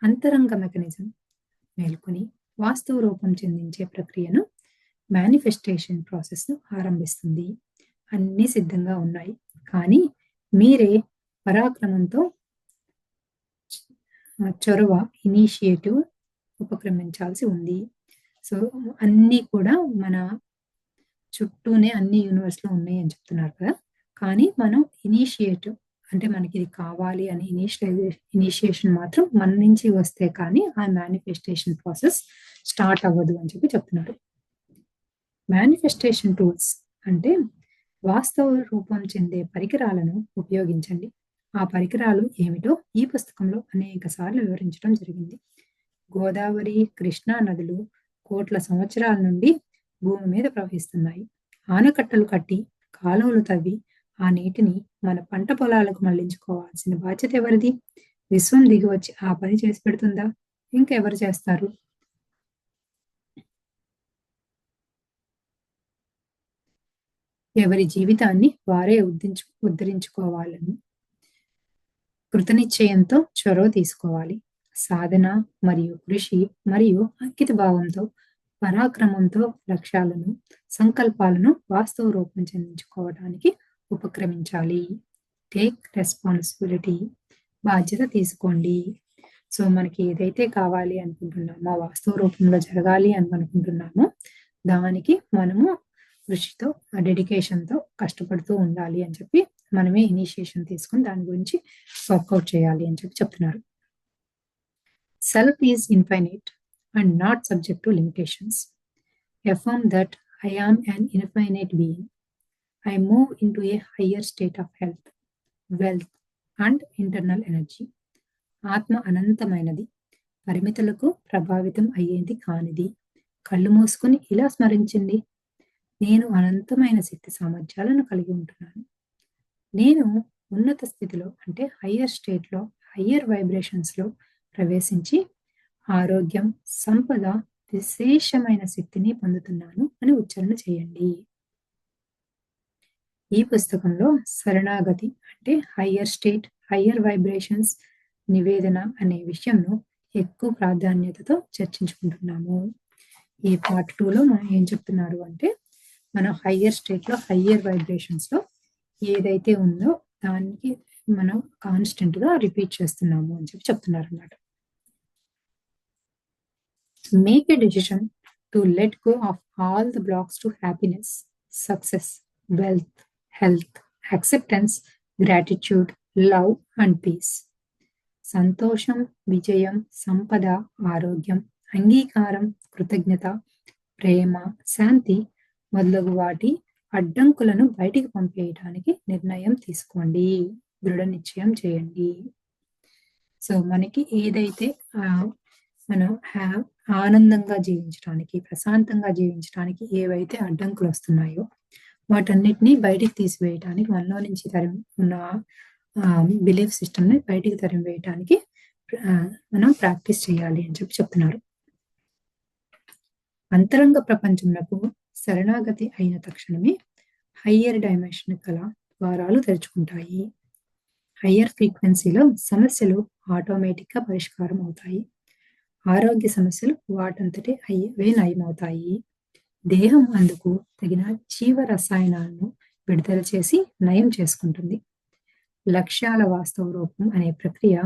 అంతరంగ మెకానిజం మేల్కొని వాస్తవ రూపం చెందించే ప్రక్రియను, మేనిఫెస్టేషన్ ప్రాసెస్ను ఆరంభిస్తుంది. అన్నీ సిద్ధంగా ఉన్నాయి, కానీ మీరే పరాక్రమంతో చొరవ, ఇనిషియేటివ్ ఉపక్రమించాల్సి ఉంది. సో అన్నీ కూడా మన చుట్టూనే అన్ని యూనివర్స్లో ఉన్నాయి అని చెప్తున్నారు కదా, కానీ మనం ఇనిషియేటివ్ అంటే మనకి ఇది కావాలి అని ఇనిషియేషన్ మాత్రం మన నుంచి వస్తే కానీ ఆ మేనిఫెస్టేషన్ ప్రాసెస్ స్టార్ట్ అవ్వదు అని చెప్తున్నారు. మేనిఫెస్టేషన్ టూల్స్ అంటే వాస్తవ రూపం చెందే పరికరాలను ఉపయోగించండి. ఆ పరికరాలు ఏమిటో ఈ పుస్తకంలో అనేక సార్లు వివరించడం జరిగింది. గోదావరి, కృష్ణా నదులు కోట్ల సంవత్సరాల నుండి భూమి మీద ప్రవహిస్తున్నాయి. ఆనకట్టలు కట్టి, కాలువలు తవ్వి ఆ నీటిని మన పంట పొలాలకు మళ్లించుకోవాల్సిన బాధ్యత ఎవరిది? విశ్వం దిగి వచ్చి ఆ పని చేసి పెడుతుందా? ఇంకెవరు చేస్తారు? ఎవరి జీవితాన్ని వారే ఉద్ధరించుకోవాలని కృతనిశ్చయంతో చొరవ తీసుకోవాలి. సాధన మరియు కృషి మరియు అంకిత భావంతో, పరాక్రమంతో లక్ష్యాలను, సంకల్పాలను వాస్తవ రూపం చెందించుకోవడానికి ఉపక్రమించాలి. టేక్ రెస్పాన్సిబిలిటీ, బాధ్యత తీసుకోండి. సో మనకి ఏదైతే కావాలి అనుకుంటున్నామో, వాస్తవ రూపంలో జరగాలి అని అనుకుంటున్నామో దానికి మనము కృషితో, డెడికేషన్తో కష్టపడుతూ ఉండాలి అని చెప్పి మనమే ఇనిషియేషన్ తీసుకుని దాని గురించి వర్కౌట్ చేయాలి అని చెప్తున్నారు. Self is infinite and not subject to limitations. Affirm that I am an infinite being. I move into a higher state of health, wealth and internal energy. ఆత్మ అనంతమైనది, పరిమితులకు ప్రభావితం అయ్యేది కానిది. కళ్ళు మూసుకుని ఇలా స్మరించండి. నేను అనంతమైన శక్తి సామర్థ్యాలను కలిగి ఉంటున్నాను. నేను ఉన్నత స్థితిలో అంటే హయ్యర్ స్టేట్లో, హయ్యర్ వైబ్రేషన్స్లో ప్రవేశించి ఆరోగ్యం, సంపద, విశేషమైన శక్తిని పొందుతున్నాను అని ఉచ్చారణ చేయండి. ఈ పుస్తకంలో శరణాగతి అంటే హయ్యర్ స్టేట్, హయ్యర్ వైబ్రేషన్స్ నివేదన అనే విషయంను ఎక్కువ ప్రాధాన్యతతో చర్చించుకుంటున్నాము. ఈ పార్ట్ 2లో మనం ఏం చెప్తున్నారు అంటే, మనం హయ్యర్ స్టేట్‌లో, హయ్యర్ వైబ్రేషన్స్‌లో ఏదైతే ఉందో దానికి మనం కాన్స్టెంట్‌గా రిపీట్ చేస్తున్నాము అని చెప్తున్నారన్నమాట. Make a decision to let go of all the blocks to happiness, success, wealth, health, acceptance, gratitude, love and peace. సంతోషం, విజయం, సంపద, ఆరోగ్యం, అంగీకారం, కృతజ్ఞత, ప్రేమ, శాంతి మొదలగు వాటి అడ్డంకులను బయటికి పంపేయడానికి నిర్ణయం తీసుకోండి. దృఢ నిశ్చయం చేయండి. సో మనకి ఏదైతే మనం ఆనందంగా జీవించడానికి, ప్రశాంతంగా జీవించడానికి ఏవైతే అడ్డంకులు వస్తున్నాయో వాటన్నిటిని బయటికి తీసివేయటానికి, మనలో నుంచి ఉన్న బిలీఫ్ సిస్టమ్‌ని బయటికి తరిమివేయటానికి మనం ప్రాక్టీస్ చేయాలి అని చెప్తున్నారు. అంతరంగ ప్రపంచమునకు శరణాగతి అయిన తక్షణమే హయ్యర్ డైమెన్షన్ గల ద్వారాలు తెరుచుకుంటాయి. హయ్యర్ ఫ్రీక్వెన్సీలో సమస్యలు ఆటోమేటిక్‌గా పరిష్కారం అవుతాయి. ఆరోగ్య సమస్యలు వాటంతటే అవే నయమవుతాయి. దేహం అందుకు తగిన జీవ రసాయనాలను విడుదల చేసి నయం చేసుకుంటుంది. లక్ష్యాల వాస్తవ రూపం అనే ప్రక్రియ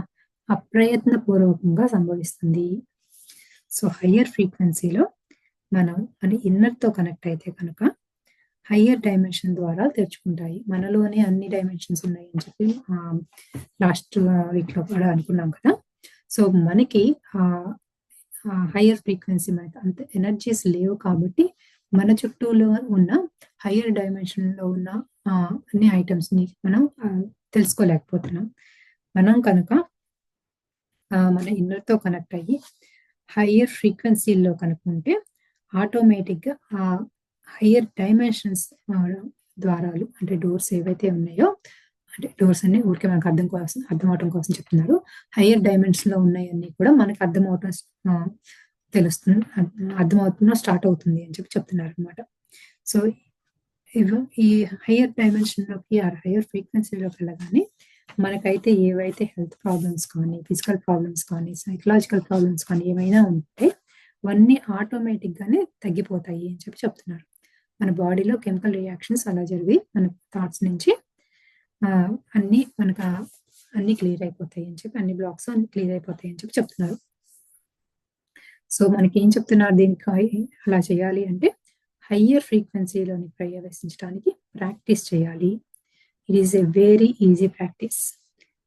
అప్రయత్నపూర్వకంగా సంభవిస్తుంది. సో హయ్యర్ ఫ్రీక్వెన్సీలో మనం మన ఇన్నర్‌తో కనెక్ట్ అయితే కనుక హయ్యర్ డైమెన్షన్ ద్వారా తెరుచుకుంటాయి. మనలోనే అన్ని డైమెన్షన్స్ ఉన్నాయని చెప్పి లాస్ట్ వీక్‌లో కూడా అనుకున్నాం కదా! సో మనకి హయ్యర్ ఫ్రీక్వెన్సీ మనకి అంత ఎనర్జీస్ లేవు కాబట్టి మన చుట్టూలో ఉన్న హయ్యర్ డైమెన్షన్‌లో ఉన్న అన్ని ఐటెమ్స్‌ని మనం తెలుసుకోలేకపోతున్నాం. మనం కనుక మన ఇన్నర్‌తో కనెక్ట్ అయ్యి హయ్యర్ ఫ్రీక్వెన్సీలో కనుక ఉంటే ఆటోమేటిక్‌గా హయ్యర్ డైమెన్షన్స్ ద్వారాలు అంటే డోర్స్ ఏవైతే ఉన్నాయో, అంటే డోర్స్ అన్ని ఊరికే మనకు అర్థం అవటం కోసం చెప్తున్నారు. హయ్యర్ డైమెన్షన్‌లో ఉన్నాయన్నీ కూడా మనకు తెలుస్తుంది. అర్థమవుతున్న స్టార్ట్ అవుతుంది అని చెప్తున్నారనమాట. సో ఈ హయ్యర్ డైమెన్షన్‌లోకి హయ్యర్ ఫ్రీక్వెన్సీలోకి వెళ్ళగానే మనకైతే ఏవైతే హెల్త్ ప్రాబ్లమ్స్ కానీ, ఫిజికల్ ప్రాబ్లమ్స్ కానీ, సైకలాజికల్ ప్రాబ్లమ్స్ కానీ ఏమైనా ఉంటే అవన్నీ ఆటోమేటిక్‌గానే తగ్గిపోతాయి అని చెప్తున్నారు. మన బాడీలో కెమికల్ రియాక్షన్స్ అలా జరిగి మన థాట్స్ నుంచి అన్నీ క్లియర్ అయిపోతాయి అని చెప్పి, అన్ని బ్లాక్స్ క్లియర్ అయిపోతాయి అని చెప్తున్నారు. సో మనకేం చెప్తున్నారు దీనికి అలా చేయాలి అంటే హయ్యర్ ఫ్రీక్వెన్సీలోని ప్రవేశించడానికి ప్రాక్టీస్ చేయాలి. It is a very easy practice.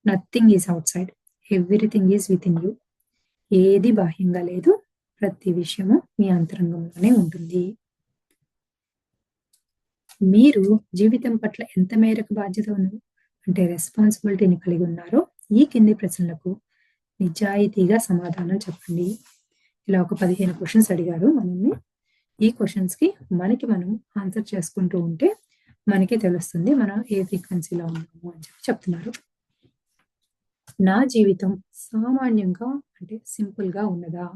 Nothing is out side, everything is with in you. ఏది బాహ్యంగా లేదు, ప్రతి విషయము మీ అంతరంగంలోనే ఉంటుంది. మీరు జీవితం పట్ల ఎంత మేరకు బాధ్యత అంటే రెస్పాన్సిబిలిటీని కలిగి ఉన్నారో ఈ కింది ప్రశ్నలకు నిజాయితీగా సమాధానం చెప్పండి. ఇలా ఒక 15 క్వశ్చన్స్ అడిగారు మనల్ని. ఈ క్వశ్చన్స్‌కి మనం ఆన్సర్ చేసుకుంటూ ఉంటే మనకి తెలుస్తుంది మనం ఏ ఫ్రీక్వెన్సీలో ఉన్నాము అని చెప్తున్నారు. నా జీవితం సామాన్యంగా అంటే సింపుల్‌గా ఉన్నదా?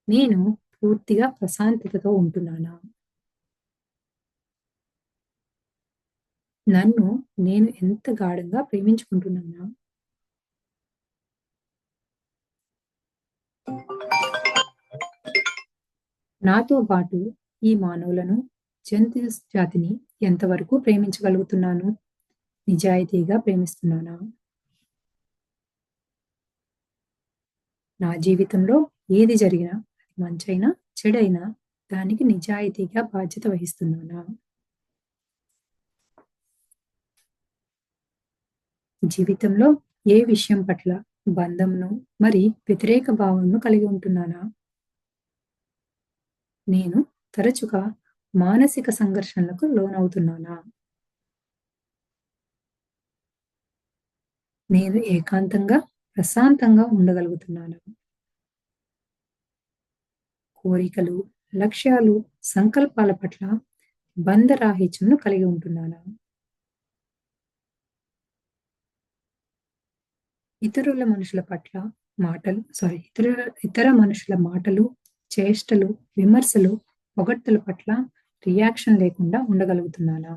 నేను పూర్తిగా ప్రశాంతతతో ఉంటున్నానా? నన్ను నేను ఎంత గాఢంగా ప్రేమించుకుంటున్నానా? నాతో పాటు ఈ మానవులను, జంతు జాతిని ఎంతవరకు ప్రేమించగలుగుతున్నాను? నిజాయితీగా ప్రేమిస్తున్నానా? నా జీవితంలో ఏది జరిగినా, మంచైనా, చెడైనా దానికి నిజాయితీగా బాధ్యత వహిస్తున్నానా? జీవితంలో ఏ విషయం పట్ల బంధంను మరి వ్యతిరేక భావనను కలిగి ఉంటున్నానా? నేను తరచుగా మానసిక సంఘర్షణలకు లోనవుతున్నానా? నేను ఏకాంతంగా, ప్రశాంతంగా ఉండగలుగుతున్నానా? కోరికలు, లక్ష్యాలు, సంకల్పాల పట్ల బంధరాహిత్యంను కలిగి ఉంటున్నానా? ఇతరుల మనుషుల పట్ల ఇతర మనుషుల మాటలు, చేష్టలు, విమర్శలు, పొగడ్తల పట్ల రియాక్షన్ లేకుండా ఉండగలుగుతున్నానా?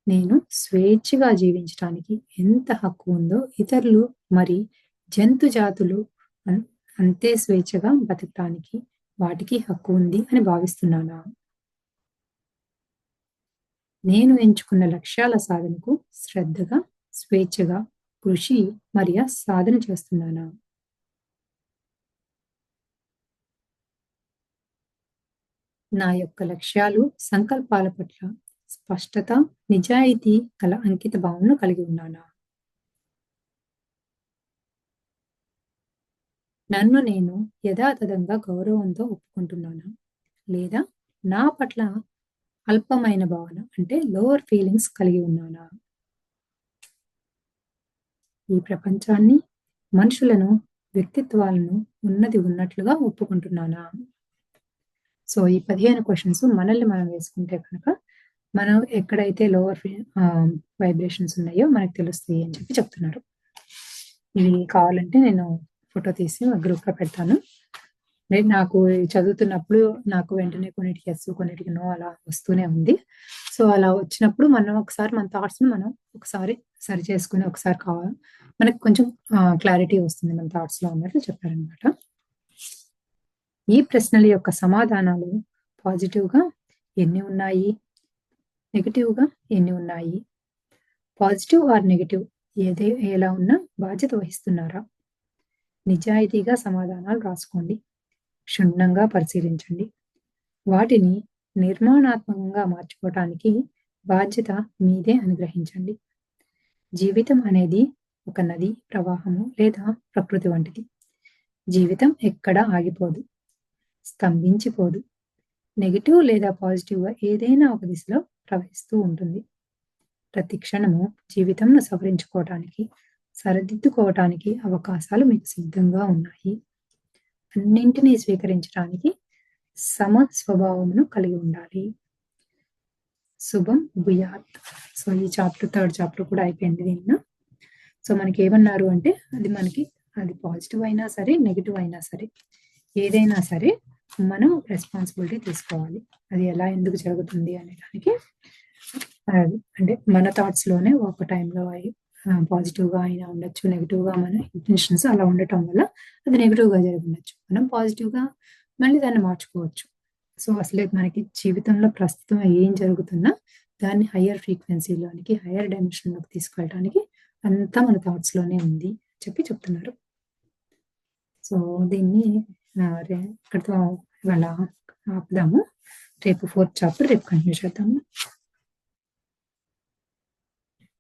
నేను స్వేచ్ఛగా జీవించటానికి ఎంత హక్కు ఉందో ఇతరులు మరి జంతు జాతులు అన్ అంతే స్వేచ్ఛగా బతకటానికి వాటికి హక్కు ఉంది అని భావిస్తున్నానా? నేను ఎంచుకున్న లక్ష్యాల సాధనకు శ్రద్ధగా, స్వేచ్ఛగా కృషి మరియు సాధన చేస్తున్నానా? నా యొక్క లక్ష్యాలు, సంకల్పాల పట్ల స్పష్టత, నిజాయితీ గల అంకిత భావనను కలిగి ఉన్నానా? నన్ను నేను యథాతథంగా గౌరవంతో ఒప్పుకుంటున్నానా? లేదా నా పట్ల అల్పమైన భావన అంటే లోవర్ ఫీలింగ్స్ కలిగి ఉన్నానా? ఈ ప్రపంచాన్ని, మనుషులను, వ్యక్తిత్వాలను ఉన్నది ఉన్నట్లుగా ఒప్పుకుంటున్నానా? సో ఈ 15 క్వెషన్స్ మనల్ని మనం వేసుకుంటే కనుక మనం ఎక్కడైతే లోవర్ వైబ్రేషన్స్ ఉన్నాయో మనకు తెలుస్తాయి అని చెప్తున్నారు. ఇవి కావాలంటే నేను ఫోటో తీసి గ్రూప్‌లో పెడతాను. నాకు చదువుతున్నప్పుడు నాకు వెంటనే కొన్నిటికి యెస్, కొన్నిటికి నో అలా వస్తూనే ఉంది. సో అలా వచ్చినప్పుడు మనం ఒకసారి మన థాట్స్‌ని మనం ఒకసారి సరి చేసుకొని ఒకసారి మనకు కొంచెం క్లారిటీ వస్తుంది మన థాట్స్‌లో అన్నట్లు చెప్పారనమాట. ఈ ప్రశ్నల యొక్క సమాధానాలు పాజిటివ్‌గా ఎన్ని ఉన్నాయి? నెగెటివ్‌గా ఎన్ని ఉన్నాయి? పాజిటివ్ ఆర్ నెగెటివ్ ఎలా ఉన్నా బాధ్యత వహిస్తున్నారా? నిజాయితీగా సమాధానాలు రాసుకోండి. క్షుణ్ణంగా పరిశీలించండి. వాటిని నిర్మాణాత్మకంగా మార్చుకోవటానికి బాధ్యత మీదే అని గ్రహించండి. జీవితం అనేది ఒక నది ప్రవాహము లేదా ప్రకృతి వంటిది. జీవితం ఎక్కడా ఆగిపోదు, స్తంభించిపోదు. నెగెటివ్ లేదా పాజిటివ్‌గా ఏదైనా ఒక దిశలో ప్రవహిస్తూ ఉంటుంది. ప్రతి క్షణము జీవితంను సవరించుకోవటానికి, సరిదిద్దుకోవటానికి అవకాశాలు మీకు సిద్ధంగా ఉన్నాయి. అన్నింటినీ స్వీకరించడానికి సమ స్వభావమును కలిగి ఉండాలి. శుభం భూయాత్. సో ఈ థర్డ్ చాప్టర్ కూడా అయిపోయింది దీనిలో. సో మనకి ఏమన్నారు అంటే అది పాజిటివ్ అయినా సరే, నెగెటివ్ అయినా సరే, ఏదైనా సరే మనం రెస్పాన్సిబిలిటీ తీసుకోవాలి. అది ఎలా ఎందుకు జరుగుతుంది అనే దానికి అంటే మన థాట్స్‌లోనే ఒక టైంలో పాజిటివ్‌గా అయినా ఉండొచ్చు, నెగెటివ్‌గా మన ఇంటెన్షన్స్ అలా ఉండటం వల్ల అది నెగెటివ్‌గా జరిగి ఉండొచ్చు. మనం పాజిటివ్‌గా మళ్ళీ దాన్ని మార్చుకోవచ్చు. సో అసలే మనకి జీవితంలో ప్రస్తుతం ఏం జరుగుతున్నా దాన్ని హయ్యర్ ఫ్రీక్వెన్సీలోనికి, హయ్యర్ డైమెన్షన్‌లోకి తీసుకెళ్ళడానికి అంతా మన థాట్స్‌లోనే ఉంది చెప్తున్నారు. సో దీన్ని ఇక్కడితో ఇవాళ ఆపుదాము. రేపు 4th చాప్టర్ రేపు కంటిన్యూ చేద్దాము.